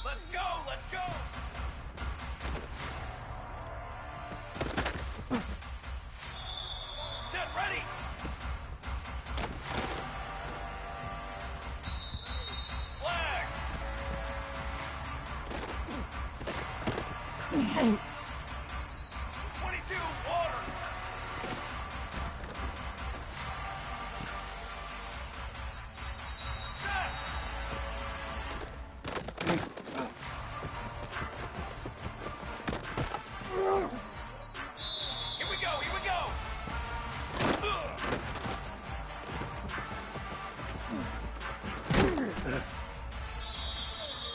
Let's go! Let's go! Set, ready! Flag! 22, water! Set! Here we go, here we go!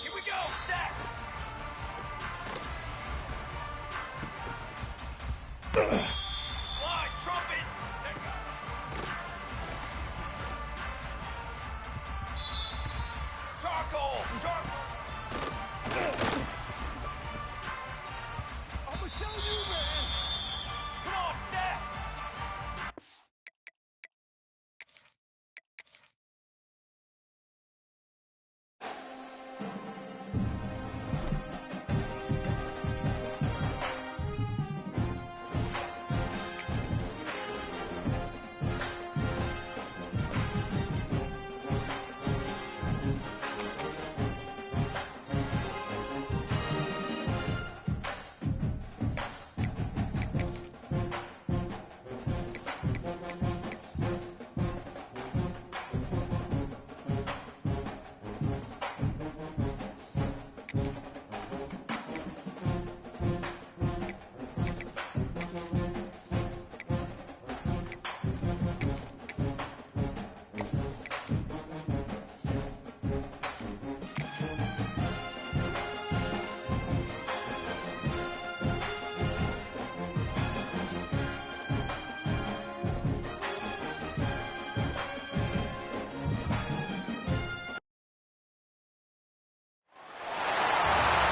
Here we go, set! Fly, trumpet! Charcoal! Charcoal! I'ma show you, man! Come on, set!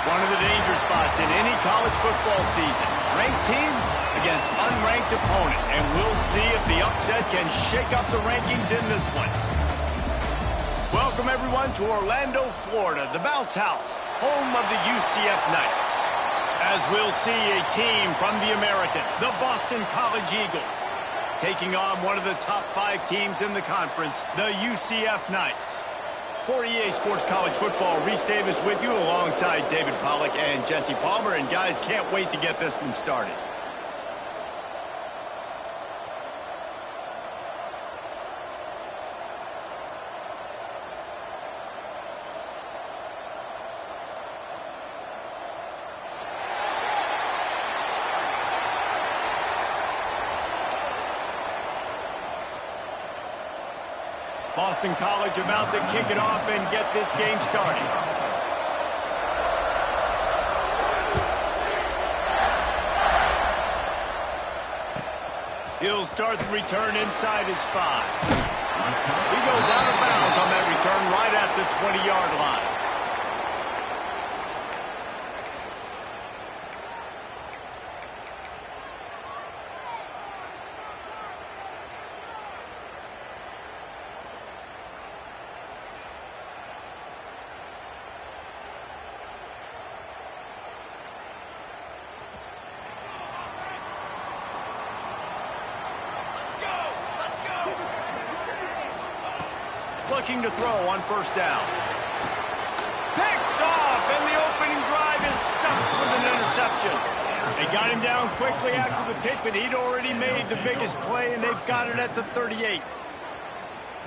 One of the danger spots in any college football season. Ranked team against unranked opponent. And we'll see if the upset can shake up the rankings in this one. Welcome, everyone, to Orlando, Florida, the Bounce House, home of the UCF Knights. As we'll see a team from the American, the Boston College Eagles, taking on one of the top 5 teams in the conference, the UCF Knights. For EA Sports College Football, Reese Davis with you alongside David Pollack and Jesse Palmer. And guys, can't wait to get this one started. Boston College about to kick it off and get this game started. He'll start the return inside his 5. He goes out of bounds on that return right at the 20-yard line. looking to throw on first down. Picked off, and the opening drive is stuck with an interception. They got him down quickly after the pick, but he'd already made the biggest play, and they've got it at the 38.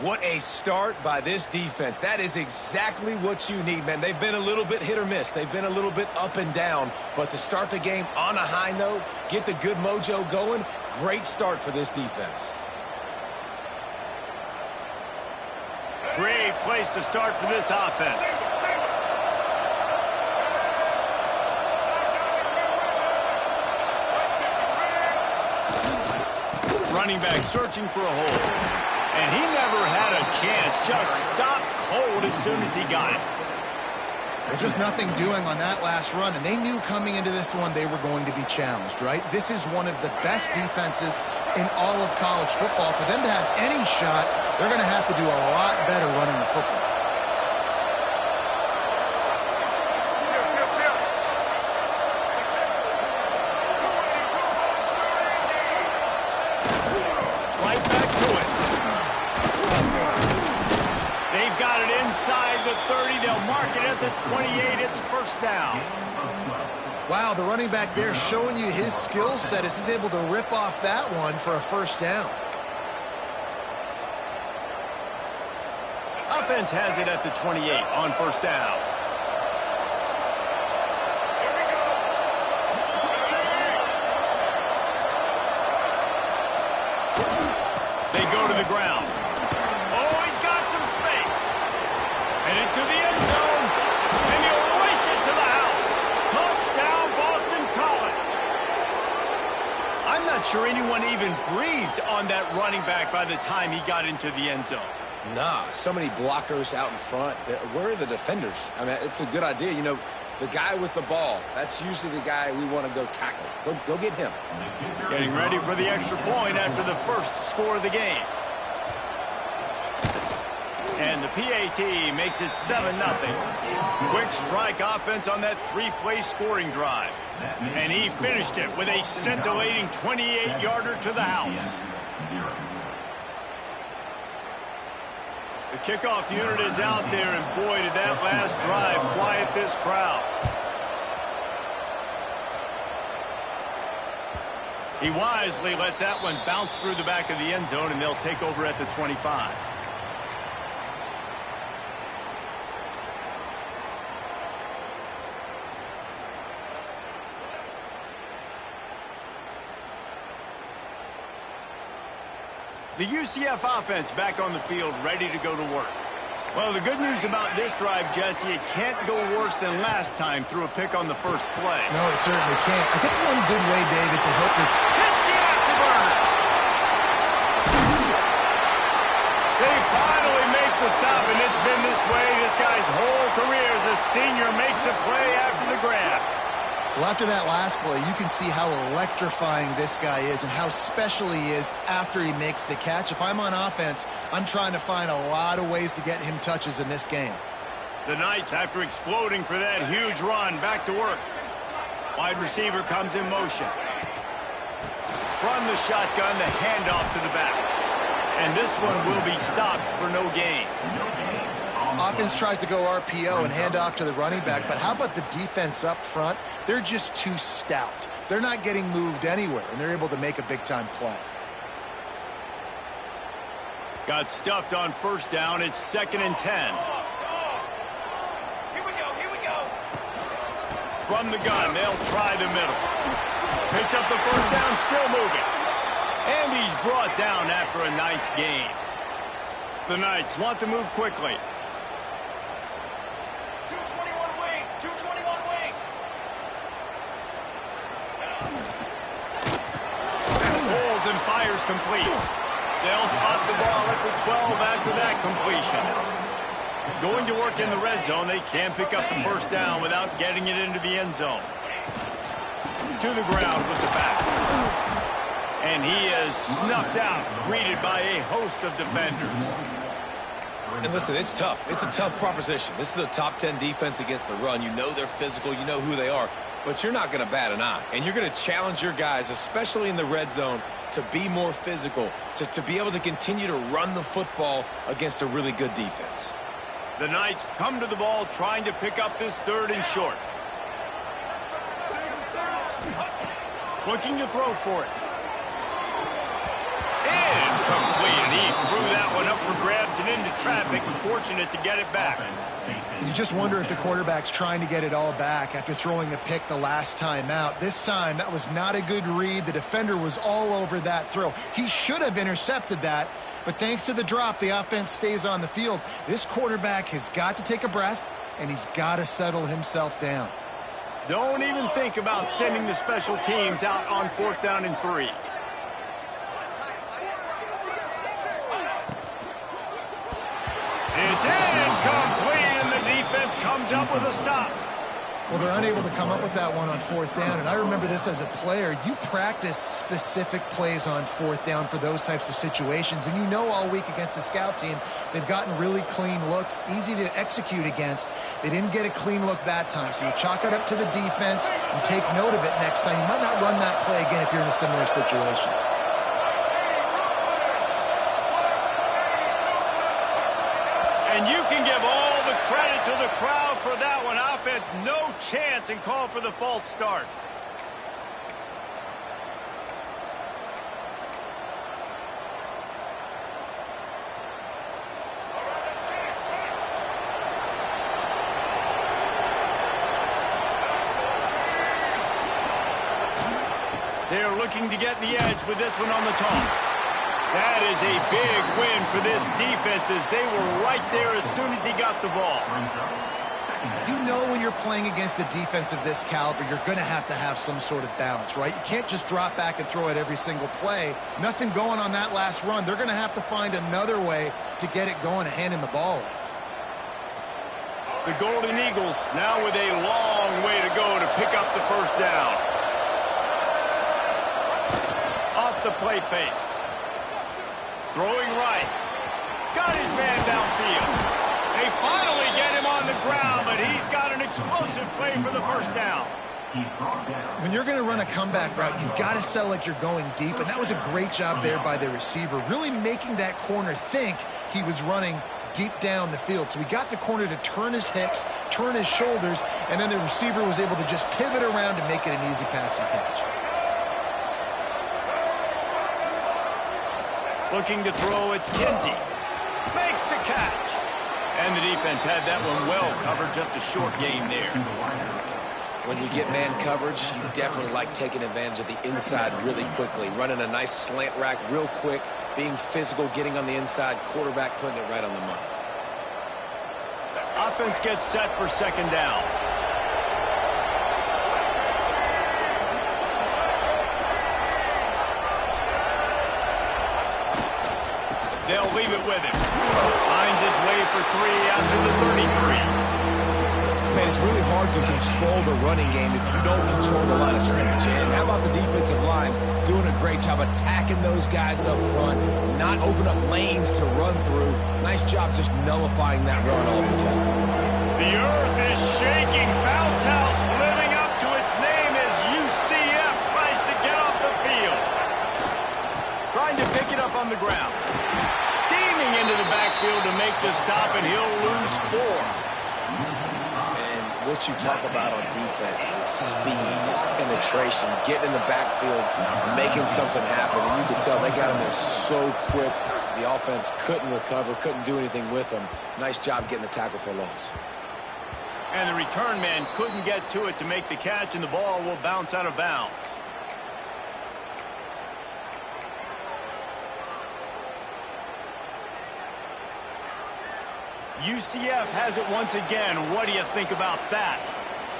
What a start by this defense. That is exactly what you need, man. They've been a little bit hit or miss. They've been a little bit up and down. But to start the game on a high note, get the good mojo going, great start for this defense. Great place to start for this offense. Running back searching for a hole. And he never had a chance. Just stopped cold as soon as he got it. Well, just nothing doing on that last run, and they knew coming into this one they were going to be challenged, right? This is one of the best defenses in all of college football. For them to have any shot, they're going to have to do a lot better running the football. Inside the 30, they'll mark it at the 28. It's first down. Wow, the running back there showing you his skill set as he's able to rip off that one for a first down. Offense has it at the 28 on first down. They go to the ground. Into the end zone, and he'll race it to the house. Touchdown, Boston College. I'm not sure anyone even breathed on that running back by the time he got into the end zone. Nah, so many blockers out in front. Where are the defenders? I mean, it's a good idea. You know, the guy with the ball, that's usually the guy we want to go tackle. Go get him. Getting ready for the extra point after the first score of the game. And the PAT makes it 7-0. Quick strike offense on that three-play scoring drive. And he finished it with a scintillating 28-yarder to the house. The kickoff unit is out there, and boy, did that last drive quiet this crowd. He wisely lets that one bounce through the back of the end zone, and they'll take over at the 25. The UCF offense back on the field, ready to go to work. Well, the good news about this drive, Jesse, it can't go worse than last time through a pick on the first play. No, it certainly can't. I think one good way, David, to help you. Hits the afterburners! They finally make the stop, and it's been this way this guy's whole career as a senior makes a play after the grab. Well, after that last play, you can see how electrifying this guy is and how special he is after he makes the catch. If I'm on offense, I'm trying to find a lot of ways to get him touches in this game. The Knights, after exploding for that huge run, back to work. Wide receiver comes in motion. From the shotgun, the handoff to the back. And this one will be stopped for no gain. Offense tries to go RPO and hand off to the running back, but how about the defense up front? They're just too stout. They're not getting moved anywhere, and they're able to make a big-time play. Got stuffed on first down. It's 2nd and 10. Here we go. From the gun, they'll try the middle. Picks up the first down, still moving. And he's brought down after a nice gain. The Knights want to move quickly. 221 wing. Pulls and fires complete. They'll spot the ball at the 12 after that completion. Going to work in the red zone, they can't pick up the first down without getting it into the end zone. To the ground with the back. And he is snuffed out, greeted by a host of defenders. And listen, it's tough. It's a tough proposition. This is a top 10 defense against the run. You know they're physical. You know who they are. But you're not going to bat an eye, and you're going to challenge your guys, especially in the red zone, to be more physical, to be able to continue to run the football against a really good defense. The Knights come to the ball trying to pick up this 3rd and short. Looking to throw for it. Incomplete, and he threw that one up for grabs and into traffic. Fortunate to get it back. You just wonder if the quarterback's trying to get it all back after throwing a pick the last time out. This time, that was not a good read. The defender was all over that throw. He should have intercepted that, but thanks to the drop, the offense stays on the field. This quarterback has got to take a breath, and he's got to settle himself down. Don't even think about sending the special teams out on 4th down and 3. It's incomplete, and the defense comes up with a stop. Well, they're unable to come up with that one on 4th down, and I remember this as a player. You practice specific plays on 4th down for those types of situations, and you know all week against the scout team, they've gotten really clean looks, easy to execute against. They didn't get a clean look that time, so you chalk it up to the defense and take note of it next time. You might not run that play again if you're in a similar situation. And you can give all the credit to the crowd for that one. Offense, no chance, and call for the false start. They're looking to get the edge with this one on the toss. That is a big win for this defense as they were right there as soon as he got the ball. You know when you're playing against a defense of this caliber, you're going to have some sort of balance, right? You can't just drop back and throw it every single play. Nothing going on that last run. They're going to have to find another way to get it going and hand him the ball off. The Golden Eagles now with a long way to go to pick up the 1st down. Off the play fake. Throwing right. Got his man downfield. They finally get him on the ground, but he's got an explosive play for the 1st down. When you're going to run a comeback route, you've got to sell like you're going deep, and that was a great job there by the receiver, really making that corner think he was running deep down the field. So he got the corner to turn his hips, turn his shoulders, and then the receiver was able to just pivot around and make it an easy pass and catch. Looking to throw, it's Kinsey. Makes the catch. And the defense had that one well covered, just a short game there. When you get man coverage, you definitely like taking advantage of the inside really quickly. Running a nice slant rack real quick, being physical, getting on the inside, quarterback putting it right on the money. Offense gets set for 2nd down. They'll leave it with him. Finds his way for 3 out to the 33. Man, it's really hard to control the running game if you don't control the line of scrimmage. And how about the defensive line doing a great job attacking those guys up front, not open up lanes to run through. Nice job just nullifying that run altogether. The earth is shaking. Bounce House living up to its name as UCF tries to get off the field. Trying to pick it up on the ground. Steaming into the backfield to make the stop, and he'll lose 4. And what you talk about on defense is speed, is penetration, getting in the backfield, making something happen. And you could tell they got in there so quick. The offense couldn't recover, couldn't do anything with them. Nice job getting the tackle for loss. And the return man couldn't get to it to make the catch, and the ball will bounce out of bounds. UCF has it once again. What do you think about that?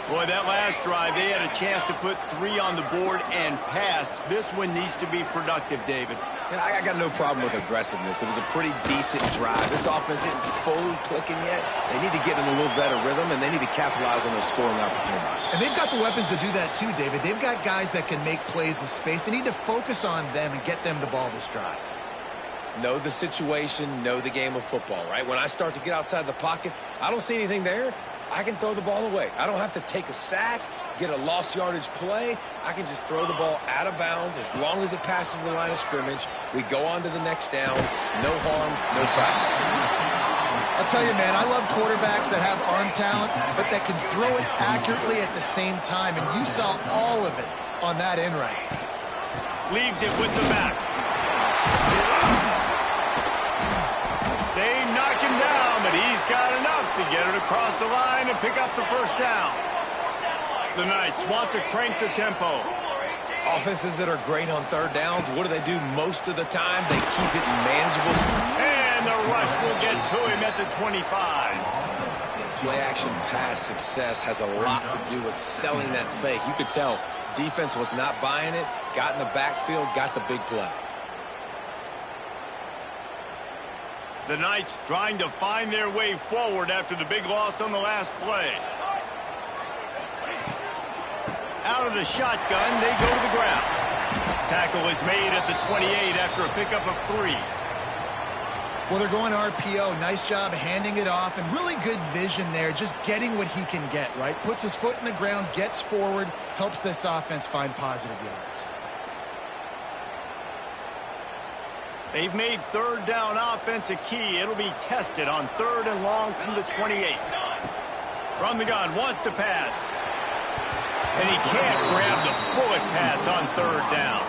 Boy, that last drive, they had a chance to put 3 on the board and passed. This one needs to be productive, David. Yeah, I got no problem with aggressiveness. It was a pretty decent drive. This offense isn't fully clicking yet. They need to get in a little better rhythm, and they need to capitalize on those scoring opportunities. And they've got the weapons to do that too, David. They've got guys that can make plays in space. They need to focus on them and get them the ball this drive. Know the situation, know the game of football, right? When I start to get outside the pocket, I don't see anything there, I can throw the ball away. I don't have to take a sack, get a lost yardage play, I can just throw the ball out of bounds as long as it passes the line of scrimmage. We go on to the next down. No harm, no foul. I'll tell you, man, I love quarterbacks that have arm talent, but that can throw it accurately at the same time, and you saw all of it on that in route. Leaves it with the back. They knock him down, but he's got enough to get it across the line and pick up the first down. The Knights want to crank the tempo. Offenses that are great on third downs, what do most of the time? They keep it manageable. And the rush will get to him at the 25. Play-action pass success has a lot to do with selling that fake. You could tell defense was not buying it, got in the backfield, got the big play. The Knights trying to find their way forward after the big loss on the last play. Out of the shotgun, they go to the ground. Tackle is made at the 28 after a pickup of 3. Well, they're going RPO. Nice job handing it off, and really good vision there, just getting what he can get, right? Puts his foot in the ground, gets forward, helps this offense find positive yards. They've made third down offense a key. It'll be tested on 3rd and long from the 28. From the gun, wants to pass. And he can't grab the bullet pass on 3rd down.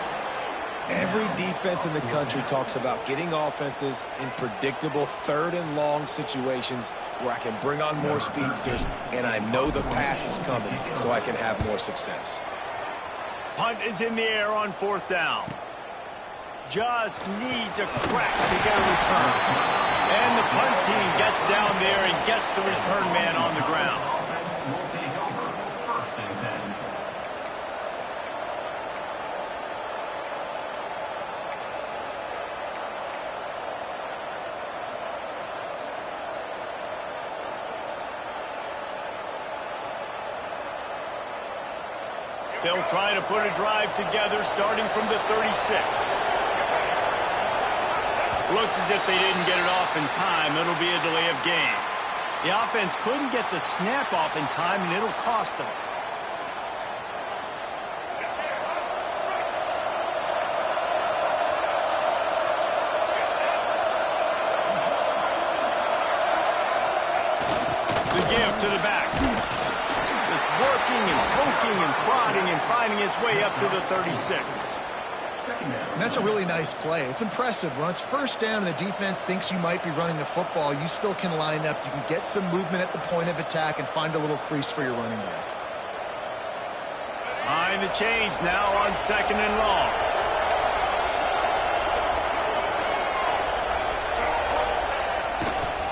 Every defense in the country talks about getting offenses in predictable 3rd and long situations where I can bring on more speedsters and I know the pass is coming so I can have more success. Punt is in the air on 4th down. Just needs a crack to get a return. And the punt team gets down there and gets the return man on the ground. They'll try to put a drive together starting from the 36. Looks as if they didn't get it off in time. It'll be a delay of game. The offense couldn't get the snap off in time, and it'll cost them. The give to the back. Just working and poking and prodding and finding his way up to the 36. And that's a really nice play. It's impressive. When it's 1st down and the defense thinks you might be running the football, you still can line up. You can get some movement at the point of attack and find a little crease for your running back. Behind the chains now on 2nd and long.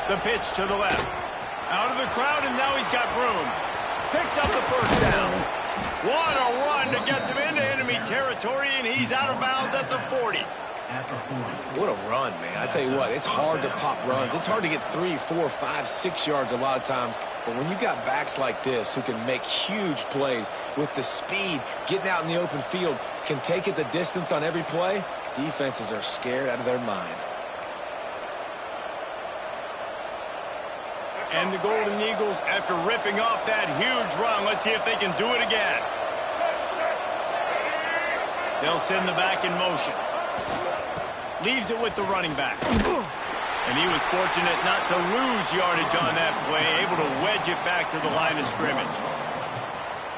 The pitch to the left. Out of the crowd, and now he's got room. Picks up the first down. What a run to get them into enemy territory, and he's out of bounds at the 40. What a run, man. I tell you what, it's hard to pop runs. It's hard to get 3, 4, 5, 6 yards a lot of times. But when you got backs like this who can make huge plays with the speed, getting out in the open field, can take it the distance on every play, defenses are scared out of their mind. And the Golden Eagles, after ripping off that huge run, let's see if they can do it again. They'll send the back in motion. Leaves it with the running back. And he was fortunate not to lose yardage on that play, able to wedge it back to the line of scrimmage.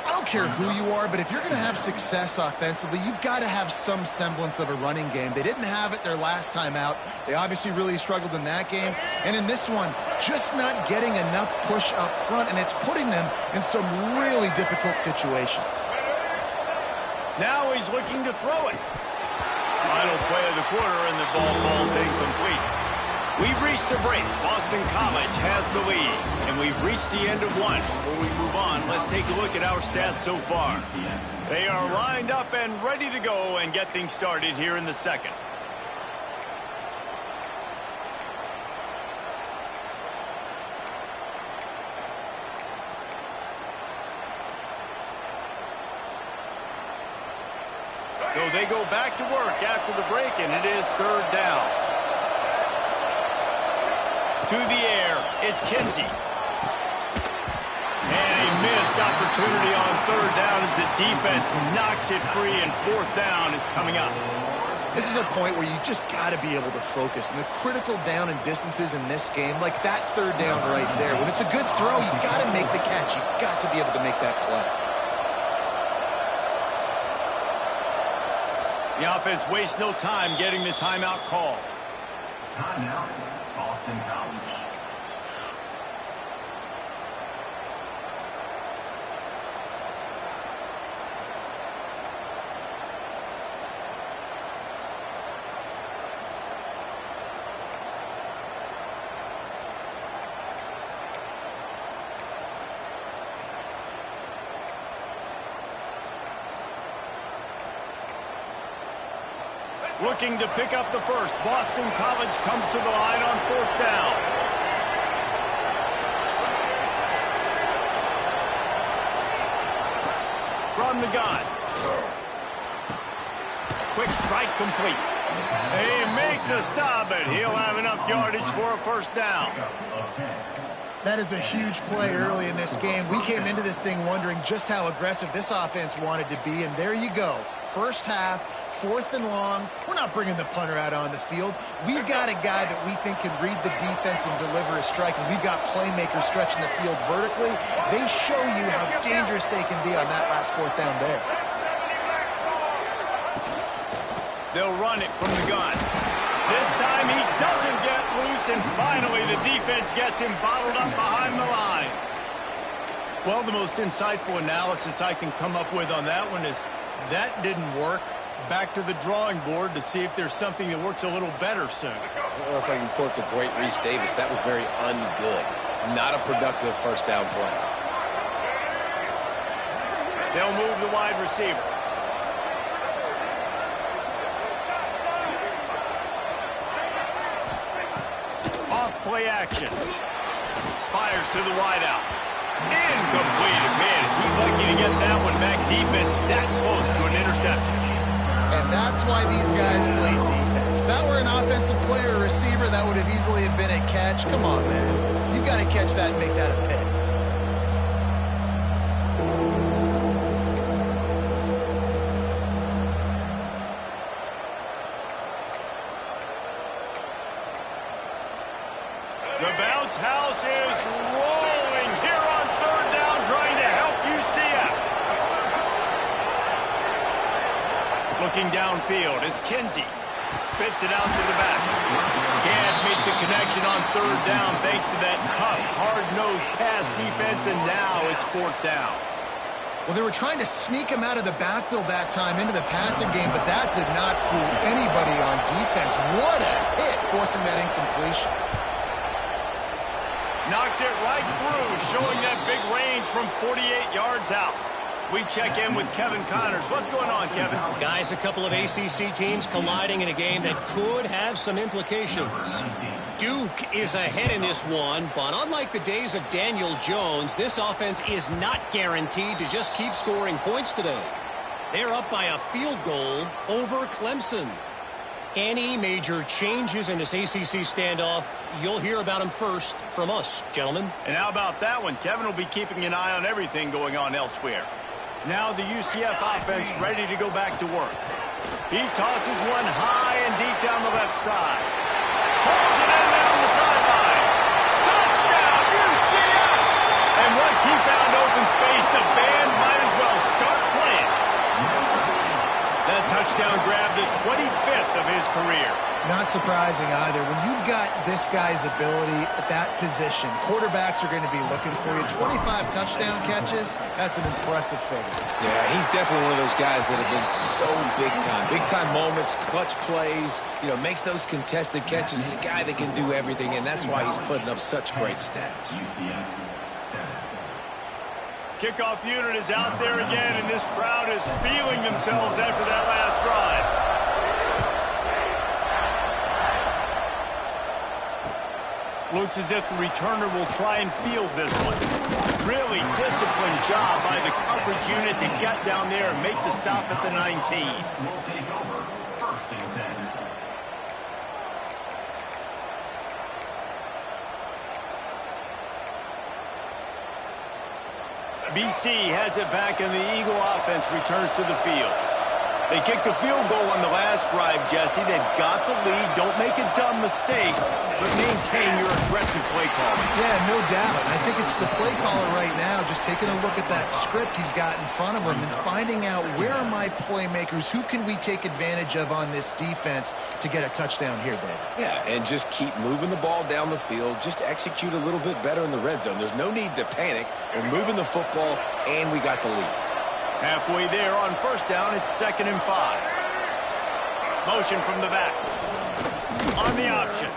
I don't care who you are, but if you're going to have success offensively, you've got to have some semblance of a running game. They didn't have it their last time out. They obviously really struggled in that game. And in this one, just not getting enough push up front, and it's putting them in some really difficult situations. Now he's looking to throw it. Final play of the quarter, and the ball falls incomplete. We've reached the break. Boston College has the lead, and we've reached the end of one. Before we move on, let's take a look at our stats so far. They are lined up and ready to go and get things started here in the second. So they go back to work after the break, and it is 3rd down. To the air, it's Kinsey. And a missed opportunity opportunity on third down as the defense knocks it free, and fourth down is coming up. This is a point where you just got to be able to focus. And the critical down and distances in this game, like that third down right there, when it's a good throw, you got to make the catch. You got to be able to make that play. The offense wastes no time getting the timeout call. Timeout, Boston College. Looking to pick up the first. Boston College comes to the line on fourth down. From the gun. Quick strike complete. They make the stop, and he'll have enough yardage for a first down. That is a huge play early in this game. We came into this thing wondering just how aggressive this offense wanted to be, and there you go. First half, fourth and long. We're not bringing the punter out on the field. We've got a guy that we think can read the defense and deliver a strike, and we've got playmakers stretching the field vertically. They show you how dangerous they can be on that last fourth down there. They'll run it from the gun. This time he doesn't get loose, and finally the defense gets him bottled up behind the line. Well, the most insightful analysis I can come up with on that one is that didn't work. Back to the drawing board to see if there's something that works a little better soon. I don't know if I can quote the great Reese Davis. That was very ungood. Not a productive first down play. They'll move the wide receiver. Off play action. Fires to the wideout. Incomplete. Man, is he lucky to get that one back. Defense that close to an interception. And that's why these guys played defense. If that were an offensive player or receiver, that would have easily have been a catch. Come on, man. You got to catch that and make that a pick. The bounce house is rolling here on third down, trying to help UCF. Looking downfield as Kinsey spits it out to the back. Can't make the connection on third down thanks to that tough, hard-nosed pass defense, and now it's fourth down. Well, they were trying to sneak him out of the backfield that time into the passing game, but that did not fool anybody on defense. What a hit, forcing that incompletion. Knocked it right through, showing that big range from 48 yards out. We check in with Kevin Connors. What's going on, Kevin? Guys, a couple of ACC teams colliding in a game that could have some implications. Duke is ahead in this one, but unlike the days of Daniel Jones, this offense is not guaranteed to just keep scoring points today. They're up by a field goal over Clemson. Any major changes in this ACC standoff, you'll hear about them first from us, gentlemen. And how about that one? Kevin will be keeping an eye on everything going on elsewhere. Now the UCF offense ready to go back to work. He tosses one high and deep down the left side. Pulls it in down the sideline. Touchdown, UCF! And once he found open space, the band might as well start playing. That touchdown grabbed the 25th of his career. Not surprising either. When you've got this guy's ability at that position, quarterbacks are going to be looking for you. 25 touchdown catches, that's an impressive figure. Yeah, he's definitely one of those guys that have been so big time. Big time moments, clutch plays, makes those contested catches. He's a guy that can do everything, and that's why he's putting up such great stats. Kickoff unit is out there again, and this crowd is feeling themselves after that last drive. Looks as if the returner will try and field this one. Really disciplined job by the coverage unit to get down there and make the stop at the 19. Will take over first and 10. BC has it back, and the Eagle offense returns to the field. They kicked a field goal on the last drive, Jesse. They've got the lead. Don't make a dumb mistake, but maintain your aggressive play calling. Yeah, no doubt. And I think it's the play caller right now just taking a look at that script he's got in front of him and finding out where are my playmakers, who can we take advantage of on this defense to get a touchdown here, Dave. Yeah, and just keep moving the ball down the field. Just execute a little bit better in the red zone. There's no need to panic. We're moving the football, and we got the lead. Halfway there on first down, it's 2nd and 5. Motion from the back. On the option.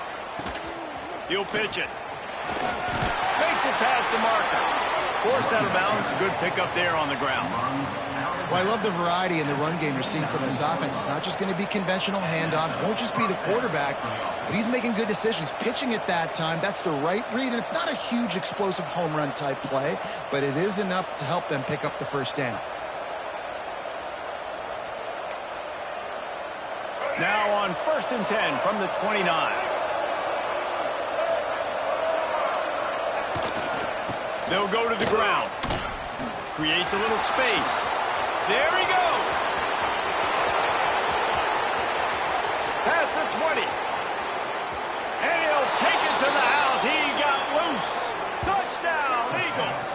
He'll pitch it. Makes it past the marker. Forced out of bounds. Good pickup there on the ground. Well, I love the variety in the run game you're seeing from this offense. It's not just going to be conventional handoffs. Won't just be the quarterback, but he's making good decisions. Pitching at that time, that's the right read, and it's not a huge explosive home run type play, but it is enough to help them pick up the first down. Now on 1st and 10 from the 29. They'll go to the ground. Creates a little space. There he goes. Past the 20. And he'll take it to the house. He got loose. Touchdown, Eagles.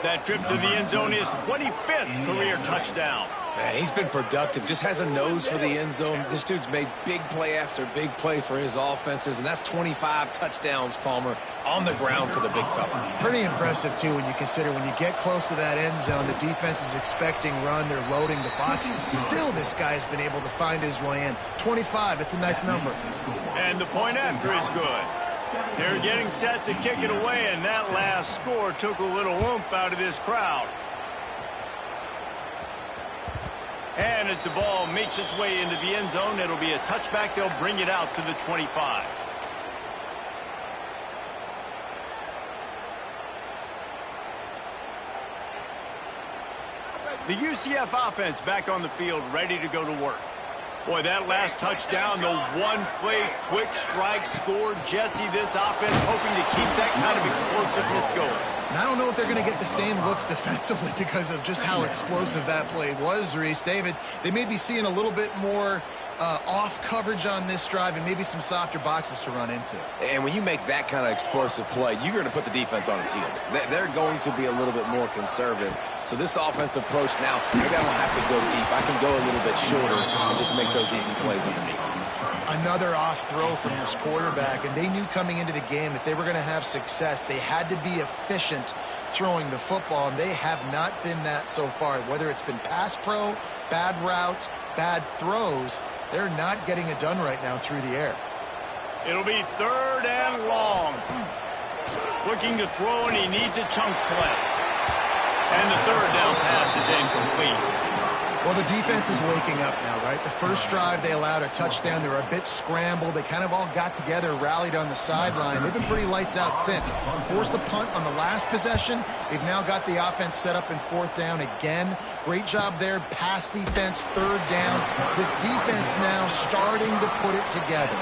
That trip to the end zone is 25th career touchdown. Man, he's been productive, just has a nose for the end zone. This dude's made big play after big play for his offenses, and that's 25 touchdowns, Palmer, on the ground for the big fella. Pretty impressive, too, when you consider when you get close to that end zone, the defense is expecting run, they're loading the boxes. Still, this guy's been able to find his way in. 25, it's a nice number. And the point after is good. They're getting set to kick it away, and that last score took a little oomph out of this crowd. And as the ball makes its way into the end zone, it'll be a touchback. They'll bring it out to the 25. The UCF offense back on the field, ready to go to work. Boy, that last touchdown, the one-play quick strike score. Jesse, this offense hoping to keep that kind of explosiveness going. And I don't know if they're going to get the same looks defensively because of just how explosive that play was, Reese. David, they may be seeing a little bit more off coverage on this drive and maybe some softer boxes to run into. And when you make that kind of explosive play, you're going to put the defense on its heels. They're going to be a little bit more conservative. So this offensive approach now, maybe I don't have to go deep. I can go a little bit shorter and just make those easy plays underneath. Another off throw from this quarterback, and they knew coming into the game that they were going to have success. They had to be efficient throwing the football, and they have not been that so far. Whether it's been pass pro, bad routes, bad throws, they're not getting it done right now through the air. It'll be 3rd and long. Looking to throw, and he needs a chunk play. And the 3rd down pass is incomplete. Well, the defense is waking up now, right? The first drive, they allowed a touchdown. They were a bit scrambled. They kind of all got together, rallied on the sideline. They've been pretty lights out since. Forced a punt on the last possession. They've now got the offense set up in 4th down again. Great job there. Pass defense, 3rd down. This defense now starting to put it together.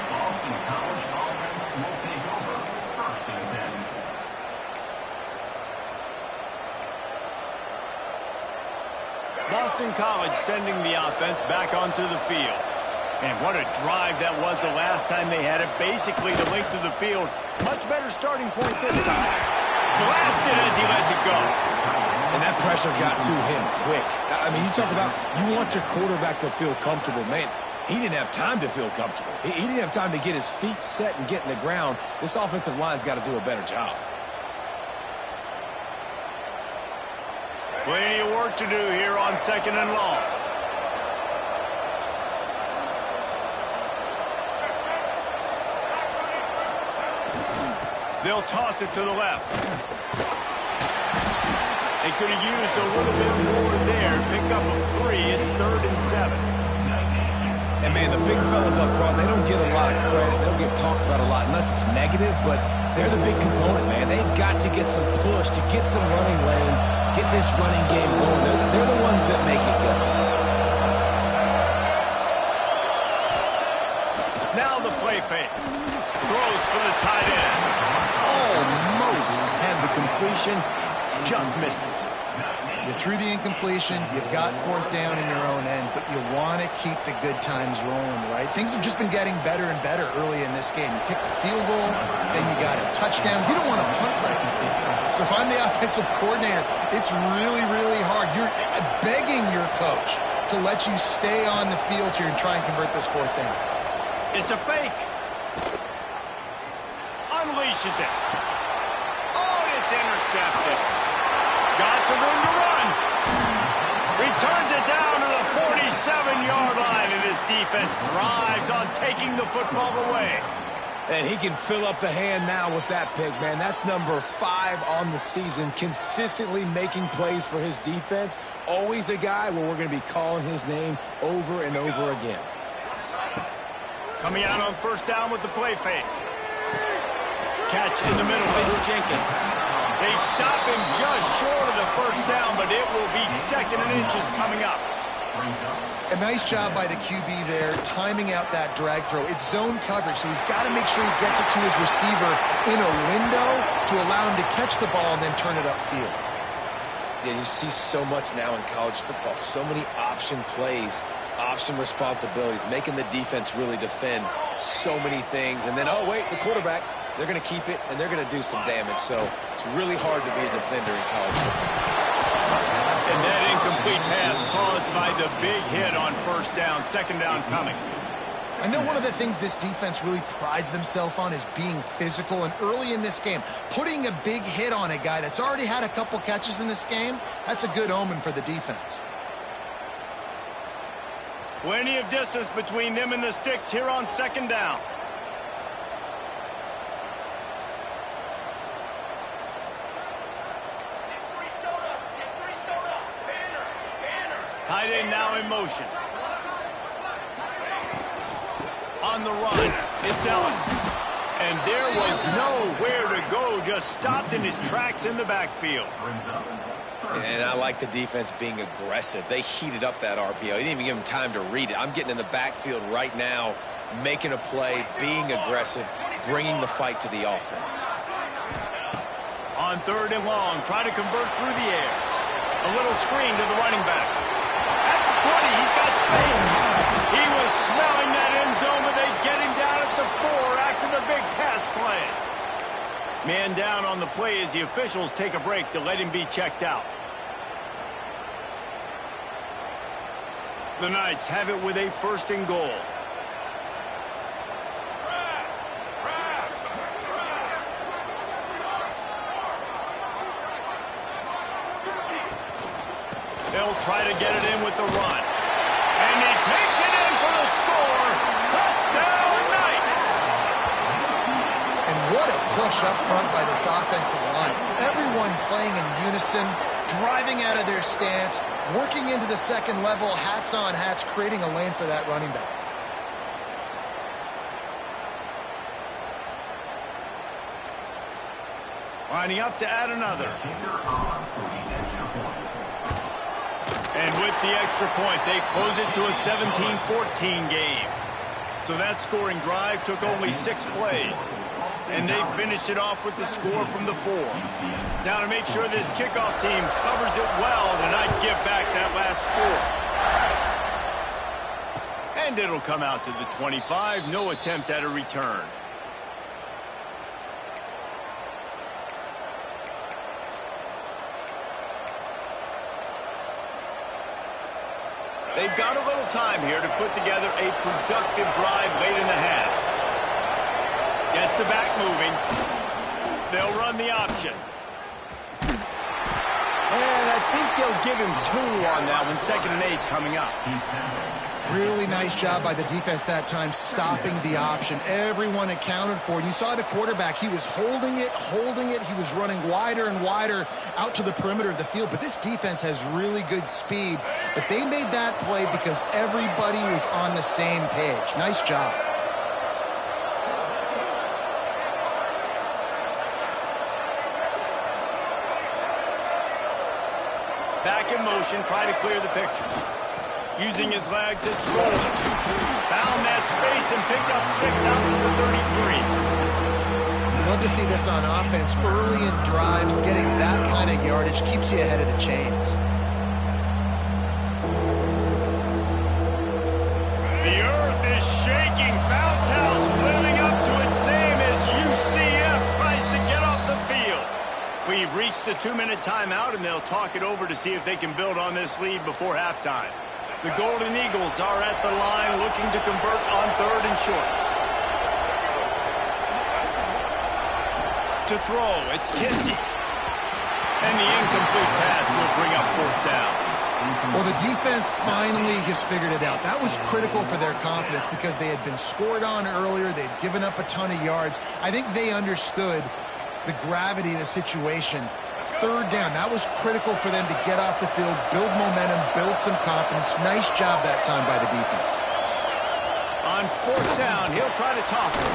Boston College sending the offense back onto the field. And what a drive that was the last time they had it. Basically the length of the field. Much better starting point this time. Blasted as he lets it go. And that pressure got to him quick. I mean, you talk about you want your quarterback to feel comfortable. Man, he didn't have time to feel comfortable. He didn't have time to get his feet set and get in the ground. This offensive line's got to do a better job. Plenty of work to do here on 2nd and long. They'll toss it to the left. They could have used a little bit more there. Pick up a 3. It's 3rd and 7. And, man, the big fellas up front, they don't get a lot of credit. They don't get talked about a lot unless it's negative, but they're the big component, man. They've got to get some push, to get some running lanes, get this running game going. They're the ones that make it go. Now the play fake. Throws for the tight end. Almost had the completion. just missed it. You threw the incompletion, you've got fourth down in your own end, but you want to keep the good times rolling, right? Things have just been getting better and better early in this game. You kick the field goal, then you got a touchdown. You don't want to punt right now. So if I'm the offensive coordinator, it's really, really hard. You're begging your coach to let you stay on the field here and try and convert this fourth down. It's a fake. Unleashes it. Oh, and it's intercepted. Got some room to run. Returns it down to the 47-yard line, and his defense thrives on taking the football away. And he can fill up the hand now with that pick, man. That's number 5 on the season, consistently making plays for his defense. Always a guy where we're going to be calling his name over and over again. Coming out on first down with the play fake. Catch in the middle. It's Jenkins. They stop him just short of the first down, but it will be 2nd and inches coming up. A nice job by the QB there, timing out that drag throw. It's zone coverage, so he's got to make sure he gets it to his receiver in a window to allow him to catch the ball and then turn it upfield. Yeah, you see so much now in college football, so many option plays, option responsibilities, making the defense really defend so many things. And then, oh, wait, the quarterback. They're going to keep it, and they're going to do some damage. So it's really hard to be a defender in college football. And that incomplete pass caused by the big hit on first down. 2nd down coming. I know one of the things this defense really prides themselves on is being physical. And early in this game, putting a big hit on a guy that's already had a couple catches in this game, that's a good omen for the defense. Plenty of distance between them and the sticks here on 2nd down. Tight end now in motion. On the run, it's Ellis. And there was nowhere to go, just stopped in his tracks in the backfield. And I like the defense being aggressive. They heated up that RPO. He didn't even give him time to read it. I'm getting in the backfield right now, making a play, being aggressive, bringing the fight to the offense. On 3rd and long, try to convert through the air. A little screen to the running back. At the 20, he's got space. He was smelling that end zone, but they get him down at the 4 after the big pass play. Man down on the play as the officials take a break to let him be checked out. The Knights have it with a 1st and goal. They'll try to get it in with the run. And he takes it in for the score. Touchdown, Knights! And what a push up front by this offensive line. Everyone playing in unison, driving out of their stance, working into the 2nd level, hats on hats, creating a lane for that running back. Lining up to add another. And with the extra point, they close it to a 17-14 game. So that scoring drive took only 6 plays. And they finished it off with the score from the 4. Now to make sure this kickoff team covers it well to not give back that last score. And it'll come out to the 25. No attempt at a return. They've got a little time here to put together a productive drive late in the half. Gets the back moving. They'll run the option. And I think they'll give him 2 on that one. 2nd and 8 coming up. Really nice job by the defense that time, stopping the option. Everyone accounted for it. You saw the quarterback. He was holding it. He was running wider and wider out to the perimeter of the field. But this defense has really good speed. But they made that play because everybody was on the same page. Nice job. Back in motion, try to clear the picture. Using his legs, it's rolling. Found that space and picked up 6 out to the 33. love to see this on offense. Early in drives, getting that kind of yardage keeps you ahead of the chains. The earth is shaking. Bounce House living up to its name as UCF tries to get off the field. We've reached the 2-minute timeout, and they'll talk it over to see if they can build on this lead before halftime. The Golden Eagles are at the line looking to convert on 3rd and short. To throw, it's Kinsey. And the incomplete pass will bring up 4th down. Well, the defense finally has figured it out. That was critical for their confidence because they had been scored on earlier. They'd given up a ton of yards. I think they understood the gravity of the situation. 3rd down, that was critical for them to get off the field, build momentum, build some confidence. Nice job that time by the defense. On 4th down, he'll try to toss it.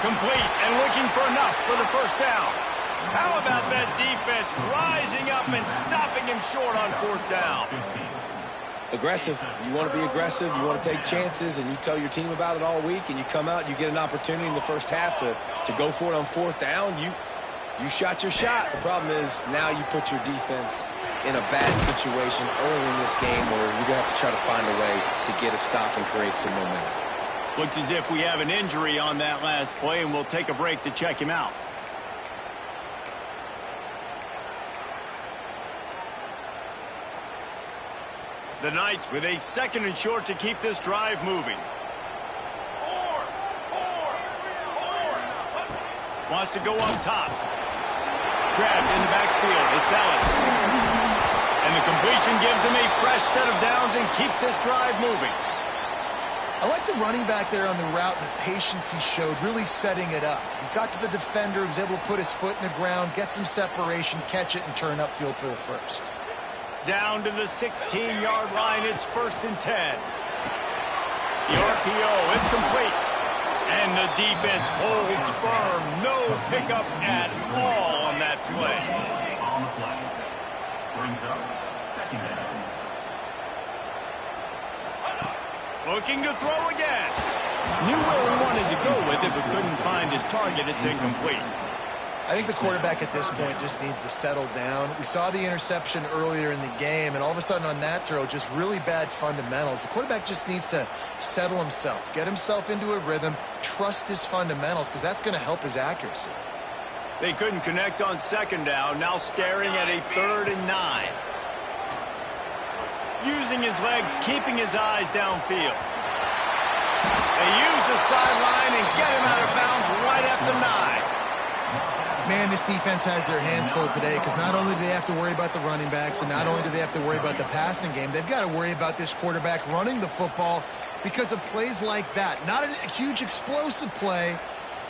Complete and looking for enough for the 1st down. How about that defense rising up and stopping him short on 4th down? Aggressive. You want to be aggressive. You want to take chances, and you tell your team about it all week, and you come out, you get an opportunity in the first half to go for it on 4th down. You shot your shot. The problem is now you put your defense in a bad situation early in this game where you're going to have to try to find a way to get a stop and create some momentum. Looks as if we have an injury on that last play, and we'll take a break to check him out. The Knights with a 2nd and short to keep this drive moving. Wants to go up top. Grabbed in the backfield. It's Ellis. And the completion gives him a fresh set of downs and keeps this drive moving. I like the running back there on the route and the patience he showed, really setting it up. He got to the defender, was able to put his foot in the ground, get some separation, catch it, and turn upfield for the 1st. Down to the 16-yard line, it's 1st and 10. The RPO, it's complete. And the defense holds firm. No pickup at all on that play. On the play. Brings up 2nd down. Looking to throw again. Knew where he wanted to go with it, but couldn't find his target. It's incomplete. I think the quarterback at this point just needs to settle down. We saw the interception earlier in the game, and all of a sudden on that throw, just really bad fundamentals. The quarterback just needs to settle himself, get himself into a rhythm, trust his fundamentals, because that's going to help his accuracy. They couldn't connect on 2nd down, now staring at a 3rd and 9. Using his legs, keeping his eyes downfield. They use the sideline and get him out of bounds right at the 9. Man, this defense has their hands full today because not only do they have to worry about the running backs and not only do they have to worry about the passing game, they've got to worry about this quarterback running the football because of plays like that. Not a huge explosive play,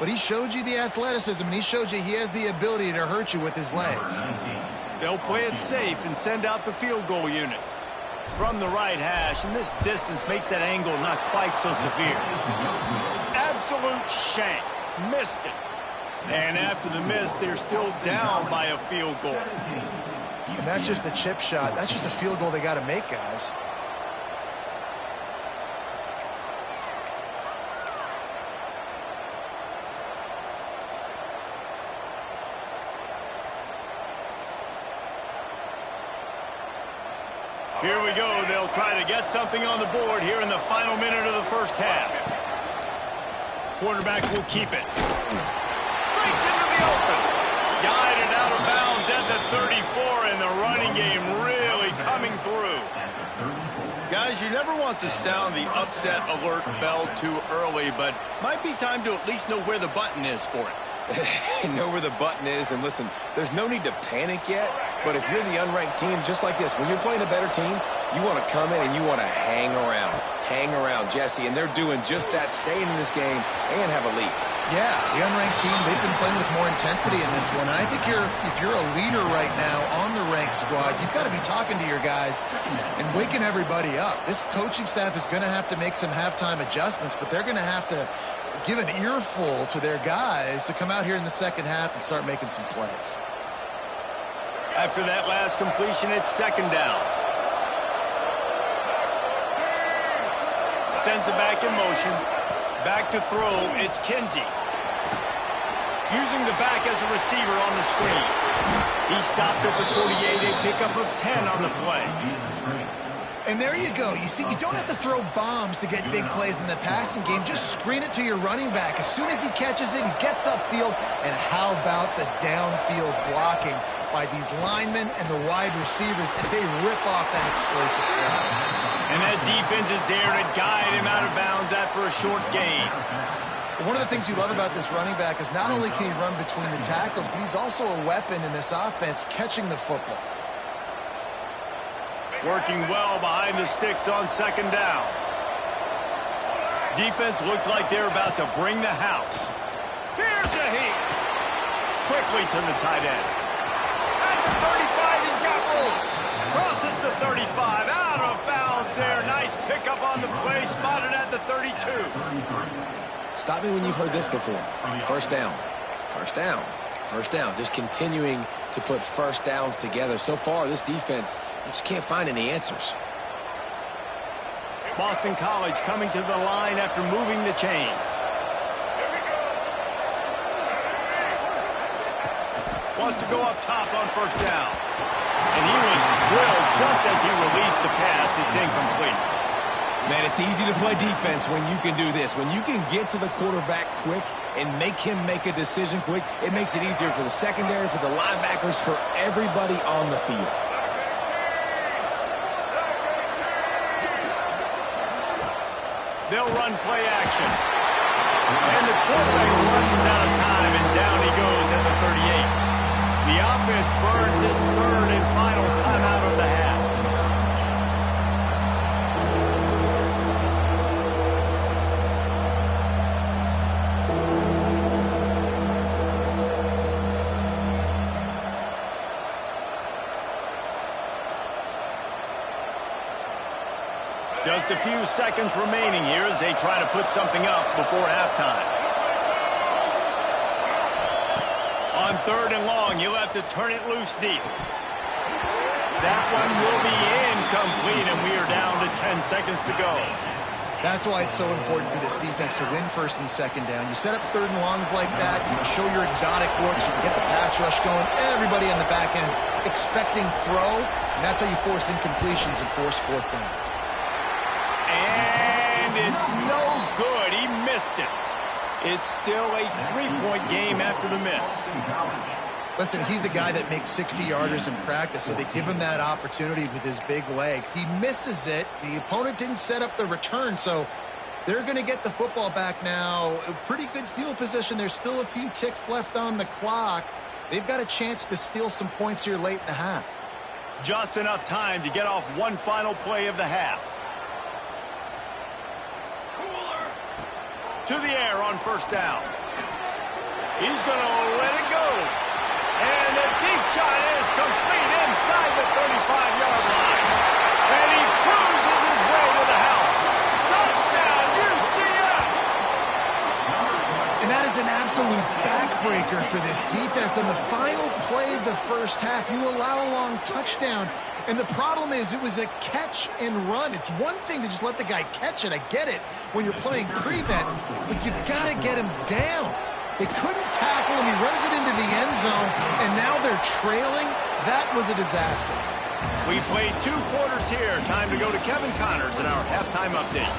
but he showed you the athleticism, and he showed you he has the ability to hurt you with his legs. They'll play it safe and send out the field goal unit. From the right hash, and this distance makes that angle not quite so severe. Absolute shank. Missed it. And after the miss, they're still down by a field goal. And that's just a chip shot. That's just a field goal they got to make, guys. Here we go. They'll try to get something on the board here in the final minute of the 1st half. Quarterback will keep it. Breaks into the open. Guided out of bounds at the 34, and the running game really coming through. Guys, you never want to sound the upset alert bell too early, but might be time to at least know where the button is for it. Know where the button is, and listen, there's no need to panic yet, but if you're the unranked team, just like this, when you're playing a better team, you want to come in and you want to hang around, Jesse, and they're doing just that, staying in this game and have a lead. Yeah, the unranked team, they've been playing with more intensity in this one. And I think if you're a leader right now on the ranked squad, you've got to be talking to your guys and waking everybody up. This coaching staff is going to have to make some halftime adjustments, but they're going to have to give an earful to their guys to come out here in the 2nd half and start making some plays. After that last completion, it's 2nd down. Sends it back in motion. Back to throw, it's Kinsey. using the back as a receiver on the screen. He stopped at the 48, a pickup of 10 on the play. And there you go. You see, you don't have to throw bombs to get big plays in the passing game. Just screen it to your running back. As soon as he catches it, he gets upfield. And how about the downfield blocking by these linemen and the wide receivers as they rip off that explosive play. And that defense is there to guide him out of bounds after a short gain. One of the things you love about this running back is not only can he run between the tackles, but he's also a weapon in this offense catching the football. Working well behind the sticks on second down. Defense looks like they're about to bring the house. Here's a heat. Quickly to the tight end. At the 35, he's got room. Crosses the 35, out of bounds there. Nice pickup on the play, spotted at the 32. Stop me when you've heard this before. First down. First down. First down. Just continuing to put first downs together. So far, this defense, you just can't find any answers. Boston College coming to the line after moving the chains. Wants to go up top on first down. And he was drilled just as he released the pass. It's incomplete. Man, it's easy to play defense when you can do this. When you can get to the quarterback quick and make him make a decision quick, it makes it easier for the secondary, for the linebackers, for everybody on the field. They'll run play action. And the quarterback runs out of time, and down he goes at the 38. The offense burns its third and final timeout of the half. Just a few seconds remaining here as they try to put something up before halftime. On third and long, you'll have to turn it loose deep. That one will be incomplete, and we are down to 10 seconds to go. That's why it's so important for this defense to win first and second down. You set up third and longs like that, you can show your exotic looks, you can get the pass rush going, everybody on the back end expecting throw, and that's how you force incompletions and force fourth downs. And it's no good. He missed it. It's still a three-point game after the miss. Listen, he's a guy that makes 60-yarders in practice, so they give him that opportunity with his big leg. He misses it. The opponent didn't set up the return, so they're going to get the football back now. A pretty good field position. There's still a few ticks left on the clock. They've got a chance to steal some points here late in the half. Just enough time to get off one final play of the half. To the air on first down. He's going to let it go. And the deep shot is complete inside the 35-yard line. And he cruises his way to the house. Touchdown, UCF! And that is an absolute backbreaker for this defense. On the final play of the first half, you allow a long touchdown. And the problem is it was a catch and run. It's one thing to just let the guy catch it. I get it when you're playing prevent, but you've got to get him down. They couldn't tackle him. He runs it into the end zone, and now they're trailing. That was a disaster. We played 2 quarters here. Time to go to Kevin Connors in our halftime update.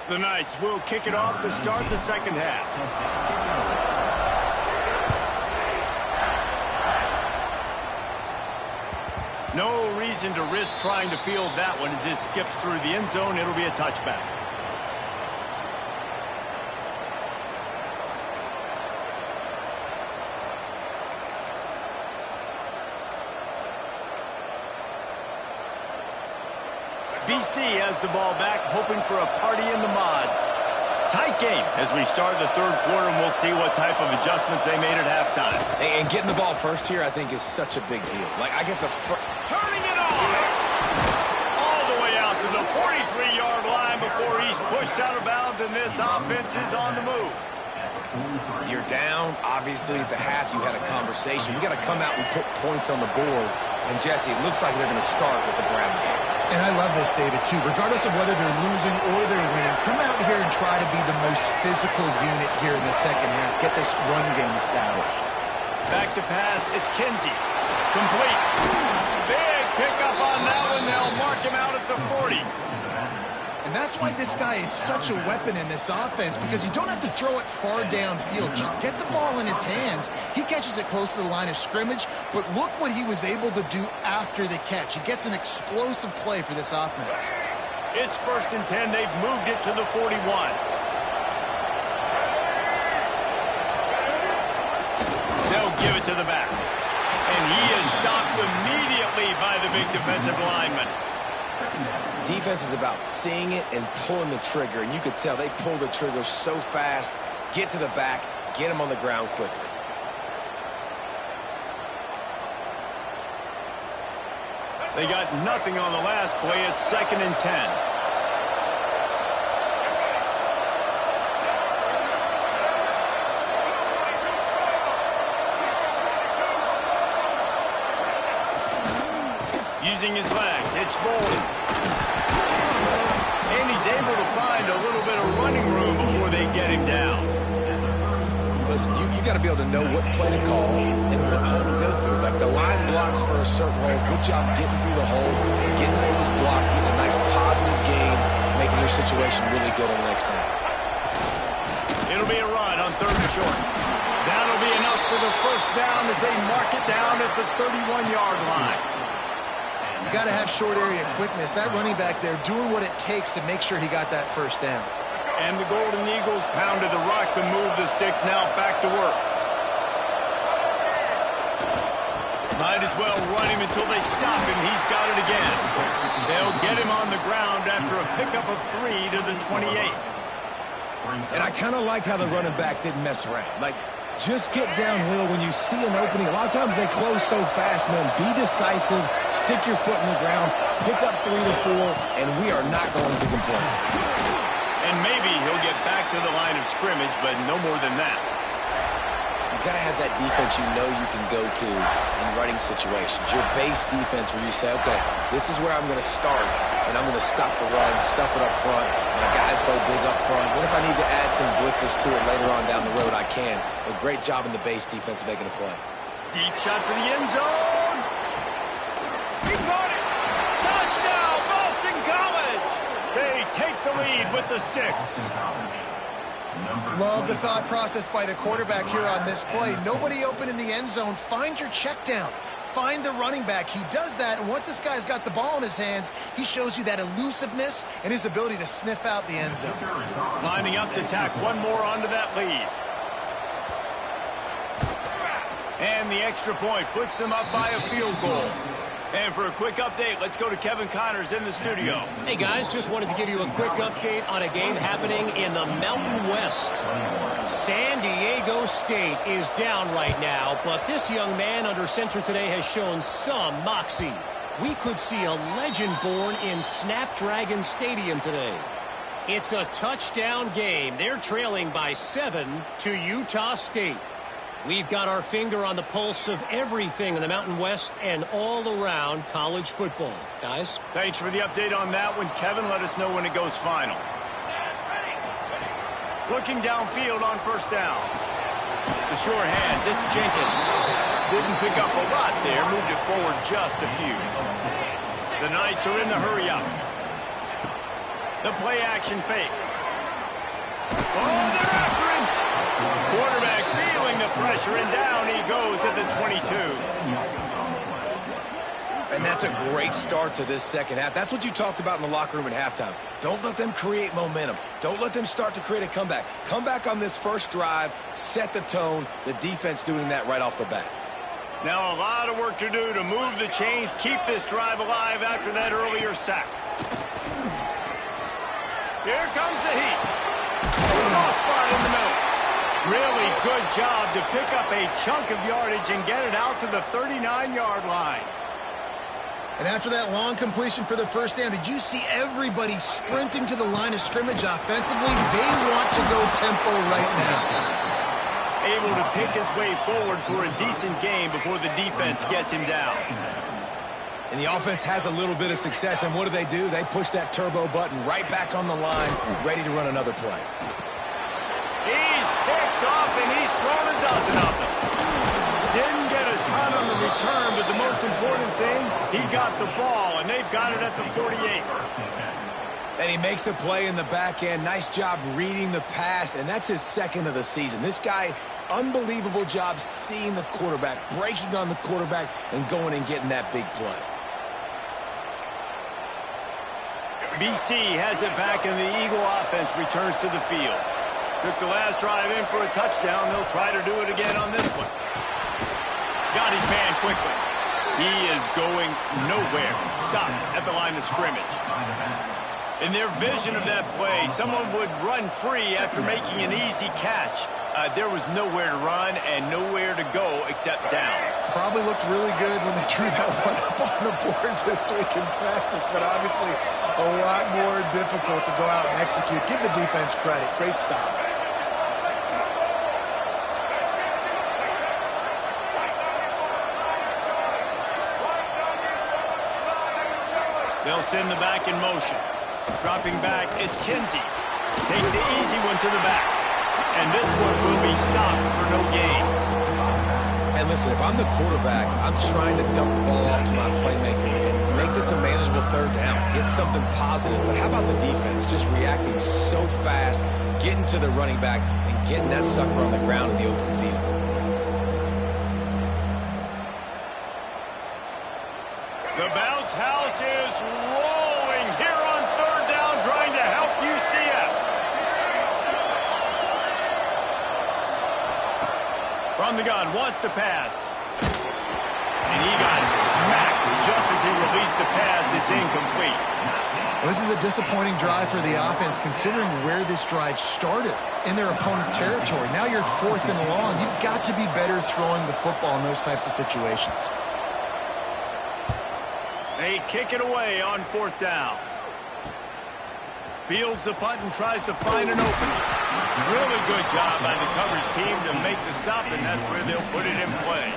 The Knights will kick it off to start the second half. No reason to risk trying to field that one as it skips through the end zone. It'll be a touchback. BC has the ball back, hoping for a party in the mods. Tight game as we start the third quarter, and we'll see what type of adjustments they made at halftime. And getting the ball first here, I think, is such a big deal. Like, I get the turning it on all the way out to the 43-yard line before he's pushed out of bounds, and this offense is on the move. You're down. Obviously, at the half, you had a conversation. We got to come out and put points on the board. And, Jesse, it looks like they're going to start with the ground game. And I love this, David, too. Regardless of whether they're losing or they're winning, come out here and try to be the most physical unit here in the second half. Get this run game established. Back to pass. It's Kinsey. Complete. Big pickup on that one. They'll mark him out at the 40. And that's why this guy is such a weapon in this offense, because you don't have to throw it far downfield. Just get the ball in his hands. He catches it close to the line of scrimmage, but look what he was able to do after the catch. He gets an explosive play for this offense. It's 1st and 10. They've moved it to the 41. They'll give it to the back. And he is stopped immediately by the big defensive lineman. Defense is about seeing it and pulling the trigger, and you could tell they pull the trigger so fast, get to the back, get him on the ground quickly. They got nothing on the last play. It's 2nd and 10. Using his legs, it's Bolden. And he's able to find a little bit of running room before they get him down. Listen, you got to be able to know what play to call and what hole to go through. Like the line blocks for a certain hole. Good job getting through the hole, getting what was blocked, getting a nice positive gain, making your situation really good on the next down. It'll be a run on 3rd and short. That'll be enough for the 1st down as they mark it down at the 31-yard line. You got to have short area quickness. That running back there doing what it takes to make sure he got that 1st down. And the Golden Eagles pounded the rock to move the sticks. Now back to work. Might as well run him until they stop him. He's got it again. They'll get him on the ground after a pickup of 3 to the 28. And I kind of like how the running back didn't mess around. Like, just get downhill when you see an opening. A lot of times they close so fast, man. Be decisive, stick your foot in the ground, pick up 3 to 4, and we are not going to complain. And maybe he'll get back to the line of scrimmage, but no more than that. You got to have that defense you know you can go to in running situations. Your base defense where you say, okay, this is where I'm going to start, and I'm going to stop the run, stuff it up front. My guys play big up front. Then if I need to add some blitzes to it later on down the road, I can. But great job in the base defense making a play. Deep shot for the end zone. He caught it. Touchdown, Boston College. They take the lead with the 6. Love the thought process by the quarterback here on this play. Nobody open in the end zone. Find your check down. Find the running back. He does that, and once this guy's got the ball in his hands, he shows you that elusiveness and his ability to sniff out the end zone. Lining up to tack one more onto that lead. And the extra point puts them up by a field goal. And for a quick update, let's go to Kevin Connors in the studio. Hey, guys, just wanted to give you a quick update on a game happening in the Mountain West. San Diego State is down right now, but this young man under center today has shown some moxie. We could see a legend born in Snapdragon Stadium today. It's a touchdown game. They're trailing by 7 to Utah State. We've got our finger on the pulse of everything in the Mountain West and all around college football. Guys? Thanks for the update on that one, Kevin. Let us know when it goes final. Looking downfield on 1st down. The sure hands, it's Jenkins. Didn't pick up a lot there, moved it forward just a few. The Knights are in the hurry up. The play action fake. Oh, they're after him! Quarterback feeling the pressure, and down he goes at the 22. And that's a great start to this second half. That's what you talked about in the locker room at halftime. Don't let them create momentum. Don't let them start to create a comeback. Come back on this first drive, set the tone. The defense doing that right off the bat. Now a lot of work to do to move the chains, keep this drive alive after that earlier sack. Here comes the heat. Soft spot in the middle. Really good job to pick up a chunk of yardage and get it out to the 39-yard line. And after that long completion for the 1st down, did you see everybody sprinting to the line of scrimmage offensively? They want to go tempo right now. Able to pick his way forward for a decent game before the defense gets him down. And the offense has a little bit of success, and what do? They push that turbo button right back on the line, ready to run another play. He's picked off, and he's thrown a dozen of them. Didn't get a ton on the return, but the most important thing, he got the ball, and they've got it at the 48. And he makes a play in the back end. Nice job reading the pass, and that's his second of the season. This guy, unbelievable job seeing the quarterback, breaking on the quarterback, and going and getting that big play. BC has it back, and the Eagle offense returns to the field. Took the last drive in for a touchdown. They'll try to do it again on this one. Got his man quickly. He is going nowhere. Stopped at the line of scrimmage. In their vision of that play, someone would run free after making an easy catch. There was nowhere to run and nowhere to go except down. Probably looked really good when they drew that one up on the board this week in practice, but obviously a lot more difficult to go out and execute. Give the defense credit. Great stop. They'll send the back in motion. Dropping back, it's Kinsey. Takes the easy one to the back. And this one will be stopped for no gain. And listen, if I'm the quarterback, I'm trying to dump the ball off to my playmaker and make this a manageable third down. Get something positive. But how about the defense? Just reacting so fast, getting to the running back, and getting that sucker on the ground in the open field. The bounce house is rolling here on third down, trying to help UCF. From the gun, wants to pass. And he got smacked just as he released the pass. It's incomplete. Well, this is a disappointing drive for the offense, considering where this drive started in their opponent territory. Now you're 4th and long. You've got to be better throwing the football in those types of situations. They kick it away on 4th down. Fields the punt and tries to find an opening. Really good job by the coverage team to make the stop, and that's where they'll put it in play.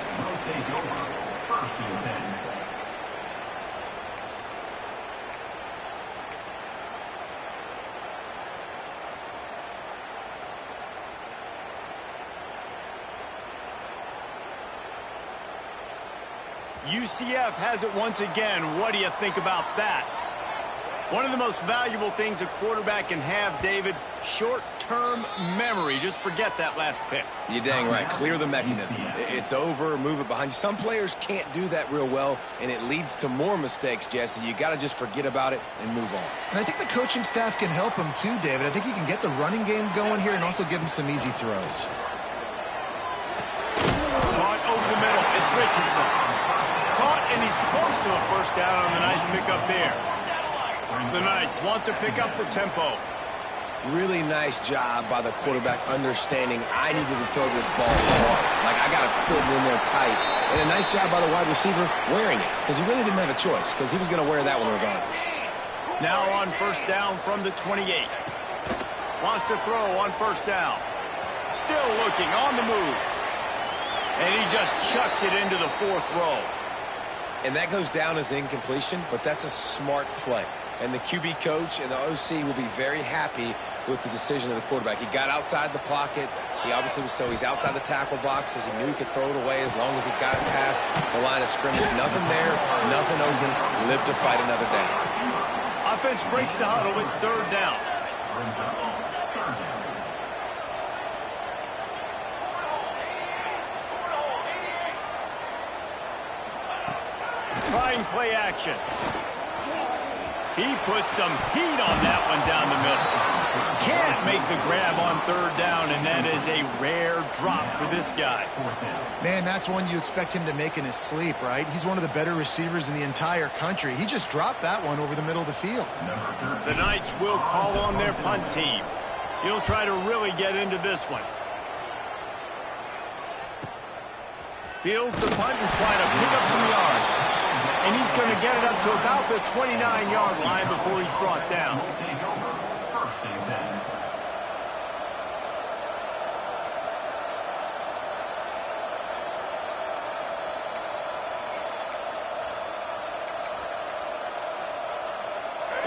UCF has it once again. What do you think about that? One of the most valuable things a quarterback can have, David, short-term memory. Just forget that last pick. You're dang right. Clear the mechanism. It's over, move it behind you. Some players can't do that real well, and it leads to more mistakes, Jesse. You got to just forget about it and move on. And I think the coaching staff can help him too, David. I think you can get the running game going here and also give him some easy throws. Caught over the middle. It's Richardson. Caught, and he's close to a first down on the nice pickup there. The Knights want to pick up the tempo. Really nice job by the quarterback understanding I needed to throw this ball hard. Like, I got to fit it in there tight. And a nice job by the wide receiver wearing it, because he really didn't have a choice, because he was going to wear that one regardless. Now on first down from the 28. Wants to throw on first down. Still looking on the move. And he just chucks it into the 4th row. And that goes down as incompletion, but that's a smart play. And the QB coach and the OC will be very happy with the decision of the quarterback. He got outside the pocket. He obviously was he's outside the tackle boxes. He knew he could throw it away as long as he got it past the line of scrimmage. Nothing there, nothing open. Live to fight another down. Offense breaks the huddle. It's third down. Trying play action. He put some heat on that one down the middle. Can't make the grab on third down, and that is a rare drop for this guy. Man, that's one you expect him to make in his sleep, right? He's one of the better receivers in the entire country. He just dropped that one over the middle of the field. The Knights will call on their punt team. He'll try to really get into this one. Fields the punt and try to pick up some yards. And he's going to get it up to about the 29-yard line before he's brought down.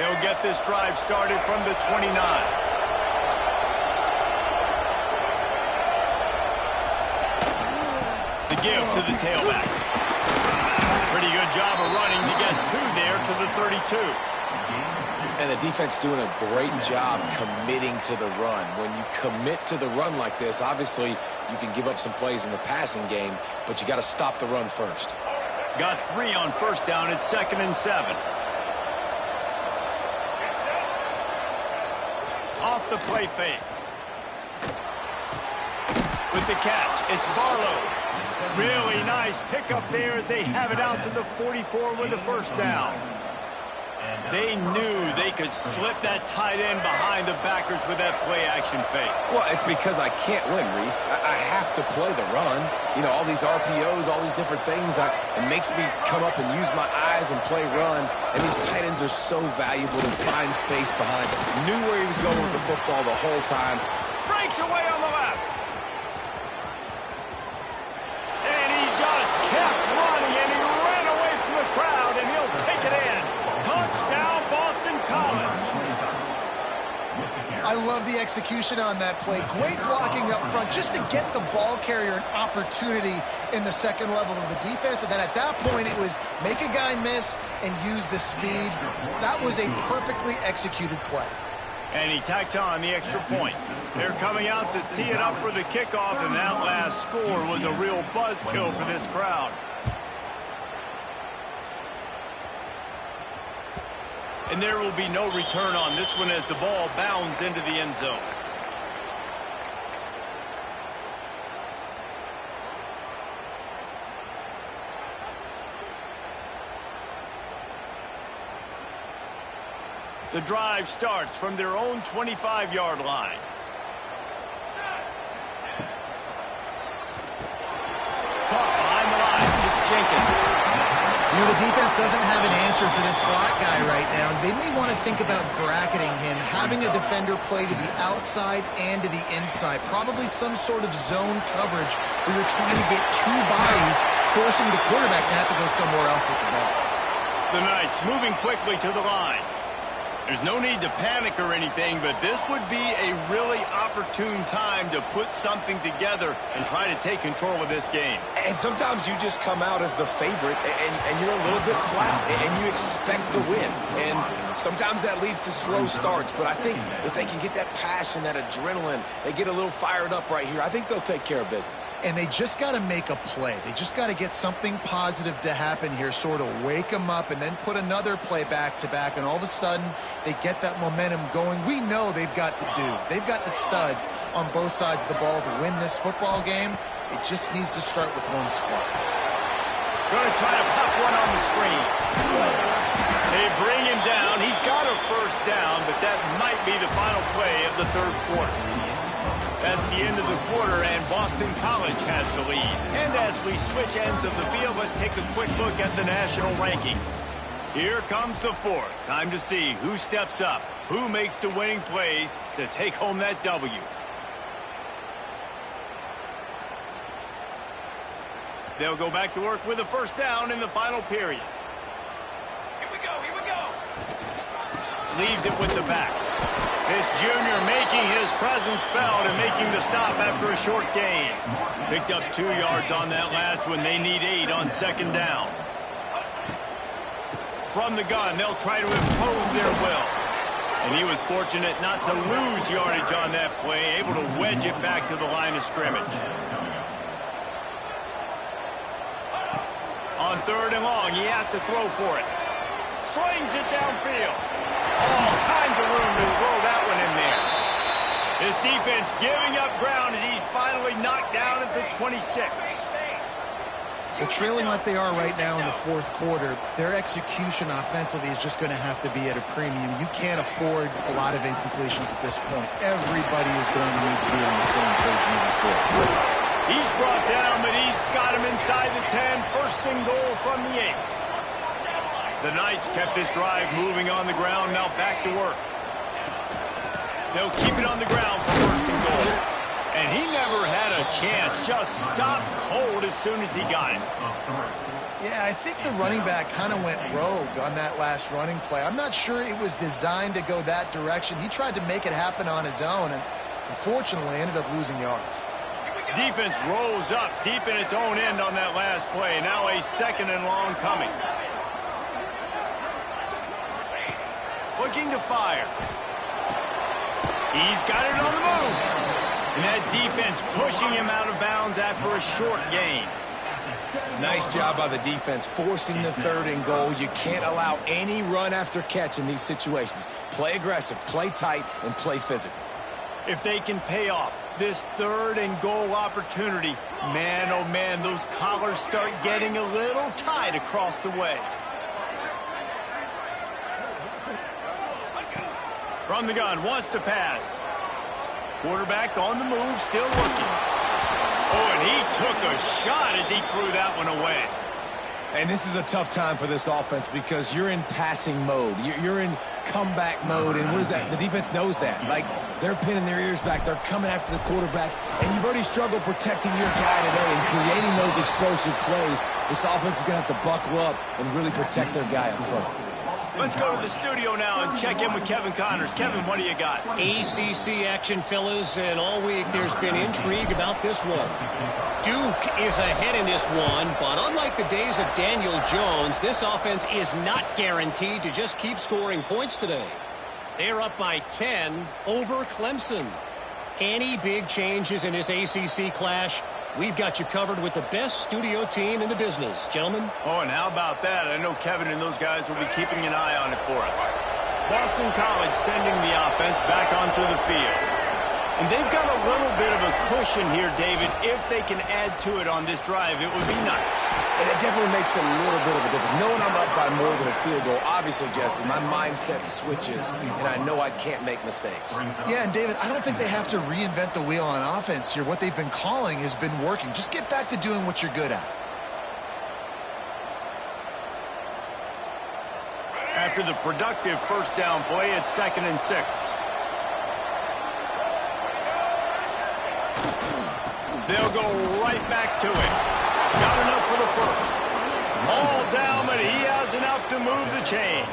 They'll get this drive started from the 29. The give to the tailback. Pretty good job of running to get two there to the 32. And the defense doing a great job committing to the run. When you commit to the run like this, obviously you can give up some plays in the passing game, but you got to stop the run first. Got 3 on first down at 2nd and 7. Off the play fake. With the catch, it's Barlow. Really nice pickup there as they have it out to the 44 with the first down. They knew they could slip that tight end behind the backers with that play-action fake. Well, it's because I can't win, Reese. I have to play the run. You know, all these RPOs, all these different things, it makes me come up and use my eyes and play run. And these tight ends are so valuable to find space behind. Knew where he was going with the football the whole time. Breaks away on the left. And he just kept running, and he ran away from the crowd, and he'll take it in. Touchdown, Boston College. I love the execution on that play. Great blocking up front just to get the ball carrier an opportunity in the second level of the defense. And then at that point, it was make a guy miss and use the speed. That was a perfectly executed play. And he tacked on the extra point. They're coming out to tee it up for the kickoff, and that last score was a real buzzkill for this crowd. And there will be no return on this one as the ball bounds into the end zone. The drive starts from their own 25-yard line. Caught behind the line. It's Jenkins. You know, the defense doesn't have an answer for this slot guy right now. They may want to think about bracketing him, having a defender play to the outside and to the inside. Probably some sort of zone coverage where you're trying to get two bodies, forcing the quarterback to have to go somewhere else with the ball. The Knights moving quickly to the line. There's no need to panic or anything, but this would be a really opportune time to put something together and try to take control of this game. And sometimes you just come out as the favorite, and you're a little bit flat, and you expect to win. And sometimes that leads to slow starts, but I think if they can get that passion, that adrenaline, they get a little fired up right here, I think they'll take care of business. And they just got to make a play. They just got to get something positive to happen here, sort of wake them up, and then put another play back-to-back, and all of a sudden they get that momentum going. We know they've got the dudes. They've got the studs on both sides of the ball to win this football game. It just needs to start with one spark. Going to try to pop one on the screen. They bring him down. He's got a first down, but that might be the final play of the third quarter. That's the end of the quarter, and Boston College has the lead. And as we switch ends of the field, let's take a quick look at the national rankings. Here comes the fourth. Time to see who steps up, who makes the winning plays to take home that W. They'll go back to work with a first down in the final period. Here we go, here we go. Leaves it with the back. This junior making his presence felt and making the stop after a short gain. Picked up 2 yards on that last one. They need 8 on second down. From the gun, they'll try to impose their will. And he was fortunate not to lose yardage on that play, able to wedge it back to the line of scrimmage. On third and long, he has to throw for it. Slings it downfield. All kinds of room to throw that one in there. This defense giving up ground as he's finally knocked down at the 26. Well, trailing like they are right now in the fourth quarter, their execution offensively is just going to have to be at a premium. You can't afford a lot of incompletions at this point. Everybody is going to need to be on the same page moving forward. He's brought down, but he's got him inside the 10. First and goal from the 8. The Knights kept this drive moving on the ground, now back to work. They'll keep it on the ground for first and goal. And he never had a chance, just stopped cold as soon as he got it. Yeah, I think the running back kind of went rogue on that last running play. I'm not sure it was designed to go that direction. He tried to make it happen on his own, and unfortunately ended up losing yards. Defense rolls up deep in its own end on that last play. Now a 2nd and long coming. Looking to fire. He's got it on the move. And that defense pushing him out of bounds after a short gain. Nice job by the defense forcing the 3rd and goal. You can't allow any run after catch in these situations. Play aggressive, play tight, and play physical. If they can pay off this 3rd and goal opportunity, man, oh man, those collars start getting a little tight across the way. From the gun, wants to pass. Quarterback on the move, still looking. Oh, and he took a shot as he threw that one away. And this is a tough time for this offense because you're in passing mode. You're in comeback mode, and what is that? The defense knows that. Like, they're pinning their ears back. They're coming after the quarterback, and you've already struggled protecting your guy today and creating those explosive plays. This offense is going to have to buckle up and really protect their guy up front. Let's go to the studio now and check in with Kevin Connors. Kevin, what do you got? ACC action, fellas, and all week there's been intrigue about this one. Duke is ahead in this one, but unlike the days of Daniel Jones, this offense is not guaranteed to just keep scoring points today. They're up by 10 over Clemson. Any big changes in this ACC clash? We've got you covered with the best studio team in the business, gentlemen. Oh, and how about that? I know Kevin and those guys will be keeping an eye on it for us. Boston College sending the offense back onto the field. And they've got a little bit of a cushion here, David. If they can add to it on this drive, it would be nice. And it definitely makes a little bit of a difference. Knowing I'm up by more than a field goal, obviously, Jesse, my mindset switches, and I know I can't make mistakes. Yeah, and David, I don't think they have to reinvent the wheel on offense here. What they've been calling has been working. Just get back to doing what you're good at. After the productive first down play, it's 2nd and 6. They'll go right back to it. Got enough for the first. All down, but he has enough to move the chains.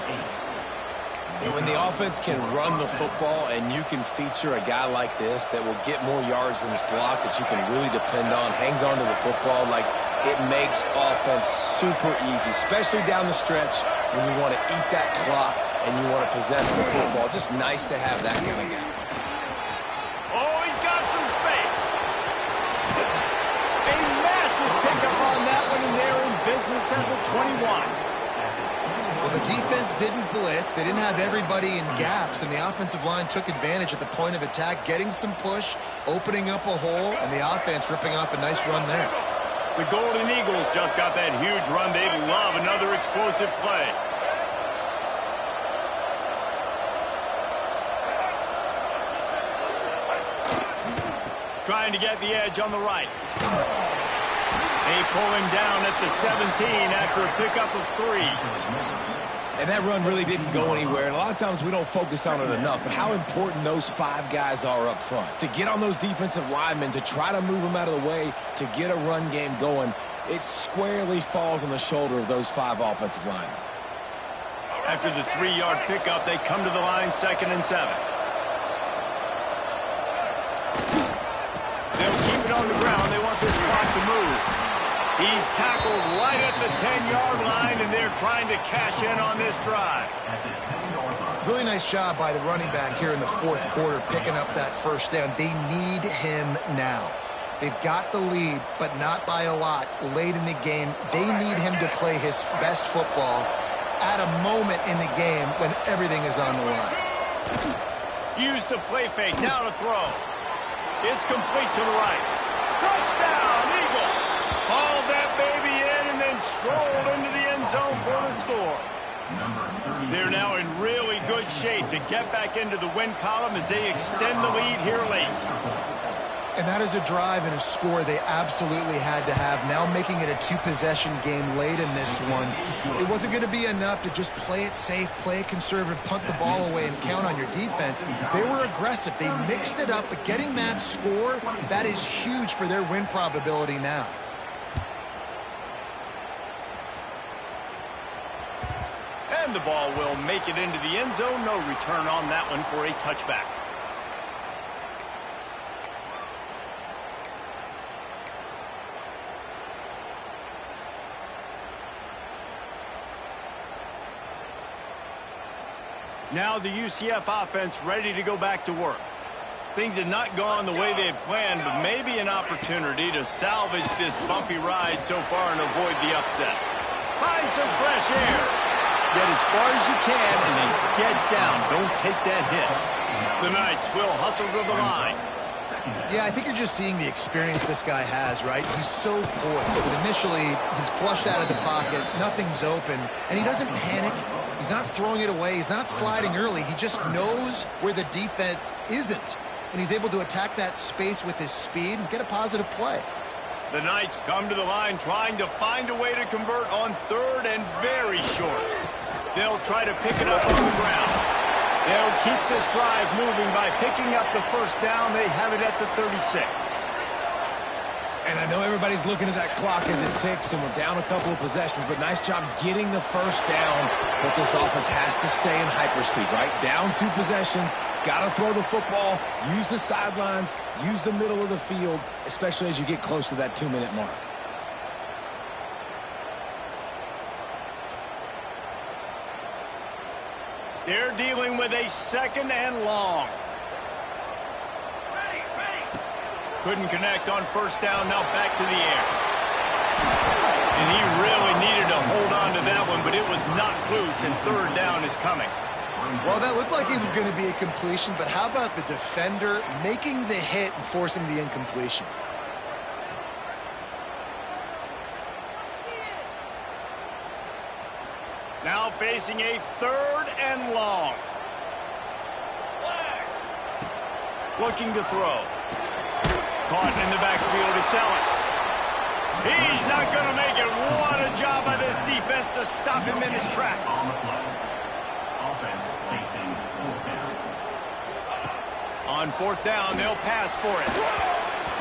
And when the offense can run the football and you can feature a guy like this that will get more yards than his block that you can really depend on, hangs on to the football, like it makes offense super easy, especially down the stretch when you want to eat that clock and you want to possess the football. Just nice to have that kind of guy. Oh, he's got some space. A massive pickup on that one, and they're in business at the 21. Well, the defense didn't blitz. They didn't have everybody in gaps, and the offensive line took advantage at the point of attack, getting some push, opening up a hole, and the offense ripping off a nice run there. The Golden Eagles just got that huge run. They love another explosive play. Trying to get the edge on the right. They pull him down at the 17 after a pickup of 3. And that run really didn't go anywhere. And a lot of times we don't focus on it enough. But how important those 5 guys are up front. To get on those defensive linemen, to try to move them out of the way, to get a run game going, it squarely falls on the shoulder of those 5 offensive linemen. After the 3-yard pickup, they come to the line 2nd and 7. They'll keep it on the ground. They want this clock to move. He's tackled right at the 10-yard line, and they're trying to cash in on this drive. Really nice job by the running back here in the 4th quarter, picking up that first down. They need him now. They've got the lead, but not by a lot late in the game. They need him to play his best football at a moment in the game when everything is on the line. Use the play fake. Now to throw. It's complete to the right. Touchdown, Eagles! Hauled that baby in and then strolled into the end zone for the score. They're now in really good shape to get back into the win column as they extend the lead here late. And that is a drive and a score they absolutely had to have. Now making it a 2-possession game late in this one. It wasn't going to be enough to just play it safe, play it conservative, punt the ball away, and count on your defense. They were aggressive. They mixed it up, but getting that score, that is huge for their win probability now. and the ball will make it into the end zone. No return on that one for a touchback. Now the UCF offense ready to go back to work. Things had not gone the way they had planned, but maybe an opportunity to salvage this bumpy ride so far and avoid the upset. Find some fresh air. Get as far as you can and then get down. Don't take that hit. The Knights will hustle to the line. Yeah, I think you're just seeing the experience this guy has, right? He's so poised that initially he's flushed out of the pocket, nothing's open, and he doesn't panic. He's not throwing it away. He's not sliding early. He just knows where the defense isn't, and he's able to attack that space with his speed and get a positive play. The Knights come to the line trying to find a way to convert on third and very short. They'll try to pick it up on the ground. They'll keep this drive moving by picking up the first down. They have it at the 36. And I know everybody's looking at that clock as it ticks, and we're down a couple of possessions, but nice job getting the first down. But this offense has to stay in hyperspeed, right? Down 2 possessions, got to throw the football, use the sidelines, use the middle of the field, especially as you get close to that 2-minute mark. They're dealing with a 2nd and long. Couldn't connect on first down, now back to the air. And he really needed to hold on to that one, but it was not loose, and third down is coming. Well, that looked like it was going to be a completion, but how about the defender making the hit and forcing the incompletion? Now facing a 3rd and long. Looking to throw. Caught in the backfield, it's Ellis. He's not going to make it. What a job by this defense to stop him in his tracks. On the play. Offense facing 4th down. On 4th down, they'll pass for it.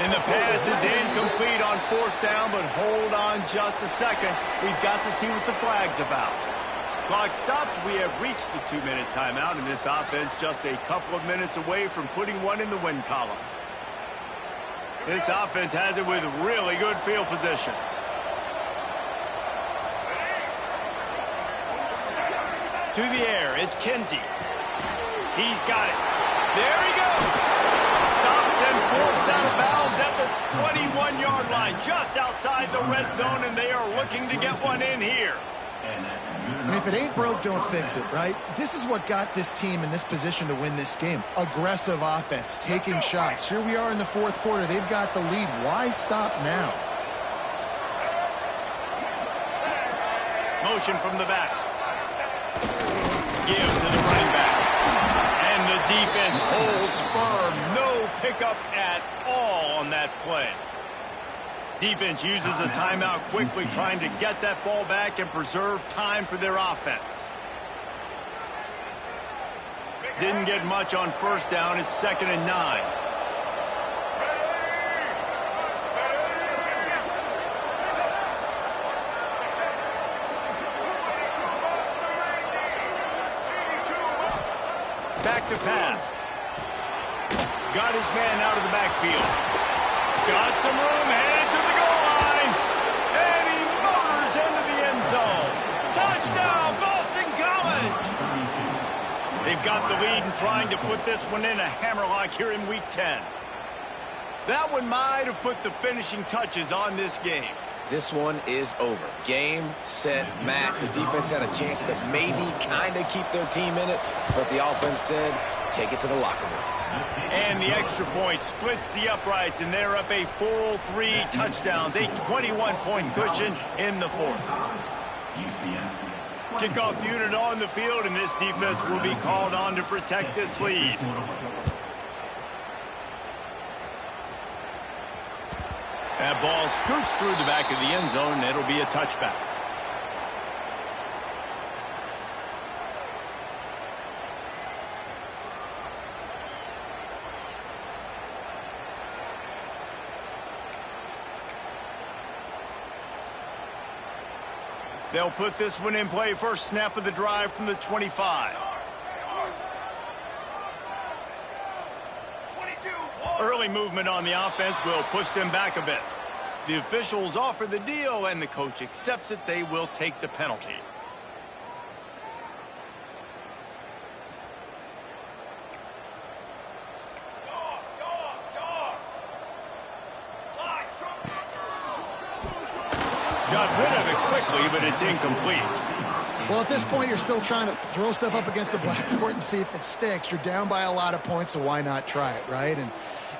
And the pass is incomplete on 4th down, but hold on just a second. We've got to see what the flag's about. Clock stops. We have reached the 2-minute timeout, and this offense just a couple of minutes away from putting one in the win column. This offense has it with really good field position. To the air, it's Kinsey. He's got it. There he goes. Stopped and forced out of bounds at the 21-yard line, just outside the red zone, and they are looking to get one in here. And if it ain't broke, don't fix it, right? This is what got this team in this position to win this game. Aggressive offense, taking shots. Here we are in the 4th quarter. They've got the lead. Why stop now? Motion from the back. Give to the running back. And the defense holds firm. No pickup at all on that play. Defense uses a timeout quickly, trying to get that ball back and preserve time for their offense. Didn't get much on first down. It's 2nd and 9. Back to pass. Got his man out of the backfield. Got some room, headed to the goal line. And he motors into the end zone. Touchdown, Boston College! They've got the lead and trying to put this one in a hammerlock here in Week 10. That one might have put the finishing touches on this game. This one is over. Game, set, match. The defense had a chance to maybe kind of keep their team in it, but the offense said, take it to the locker room. And the extra point splits the uprights, and they're up a full 3 touchdowns, a 21-point cushion in the 4th. Kickoff unit on the field, and this defense will be called on to protect this lead. That ball scoots through the back of the end zone, and it'll be a touchback. They'll put this one in play first snap of the drive from the 25. 22. Early movement on the offense will push them back a bit. The officials offer the deal, and the coach accepts it. They will take the penalty. Got rid of it quickly, but it's incomplete. Well, at this point, you're still trying to throw stuff up against the blackboard and see if it sticks. You're down by a lot of points, so why not try it, right? And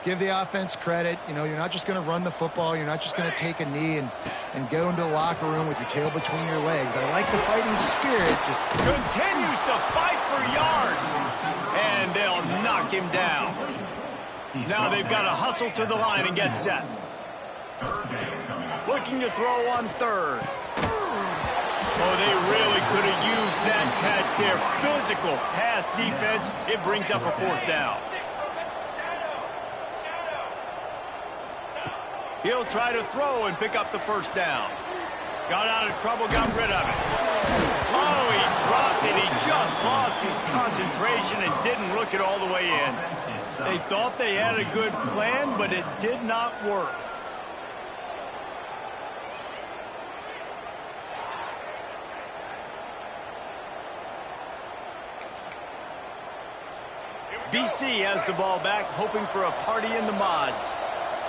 give the offense credit. You know, you're not just going to run the football. You're not just going to take a knee and go into the locker room with your tail between your legs. I like the fighting spirit. Just Continues to fight for yards, and they'll knock him down. Now they've got to hustle to the line and get set. Looking to throw on third. Oh, they really could have used that catch there. Physical pass defense. It brings up a fourth down. He'll try to throw and pick up the first down. Got out of trouble, got rid of it. Oh, he dropped it. He just lost his concentration and didn't look it all the way in. They thought they had a good plan, but it did not work. BC has the ball back, hoping for a party in the mods.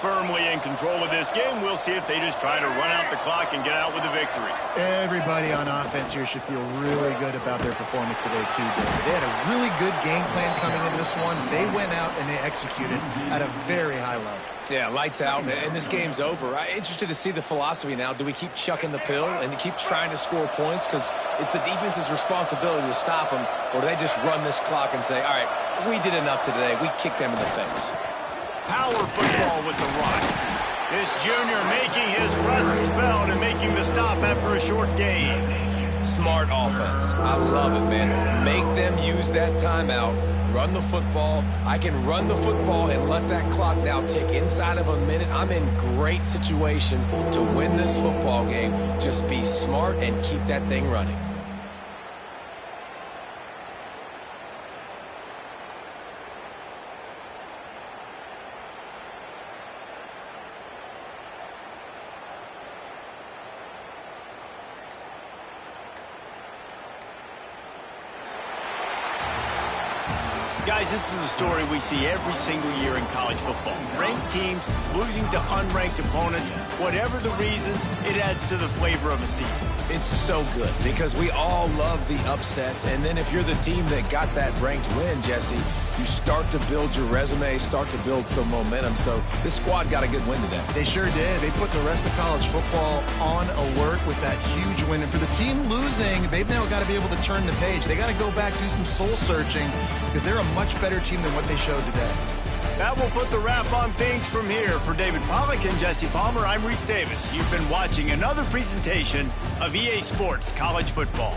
Firmly in control of this game. We'll see if they just try to run out the clock and get out with a victory. everybody on offense here should feel really good about their performance today, too, David. They had a really good game plan coming into this one. They went out and they executed at a very high level. Yeah, lights out, and this game's over. I'm interested to see the philosophy now. Do we keep chucking the pill and keep trying to score points? Because it's the defense's responsibility to stop them. Or do they just run this clock and say, all right, we did enough today. We kicked them in the face. Power football with the run. This junior making his presence felt and making the stop after a short gain. Smart offense. I love it, man. Make them use that timeout. Run the football. I can run the football and let that clock now tick inside of a minute. I'm in great situation to win this football game. Just be smart and keep that thing running. Guys, this is a story we see every single year in college football. Ranked teams losing to unranked opponents. Whatever the reasons, it adds to the flavor of a season. It's so good because we all love the upsets. And then if you're the team that got that ranked win, Jesse, you start to build your resume, start to build some momentum. So this squad got a good win today. They sure did. They put the rest of college football on alert with that huge win. And for the team losing, they've now got to be able to turn the page. They got to go back, do some soul searching, because they're a much better team than what they showed today. That will put the wrap on things from here. For David Pollack and Jesse Palmer, I'm Reese Davis. You've been watching another presentation of EA Sports College Football.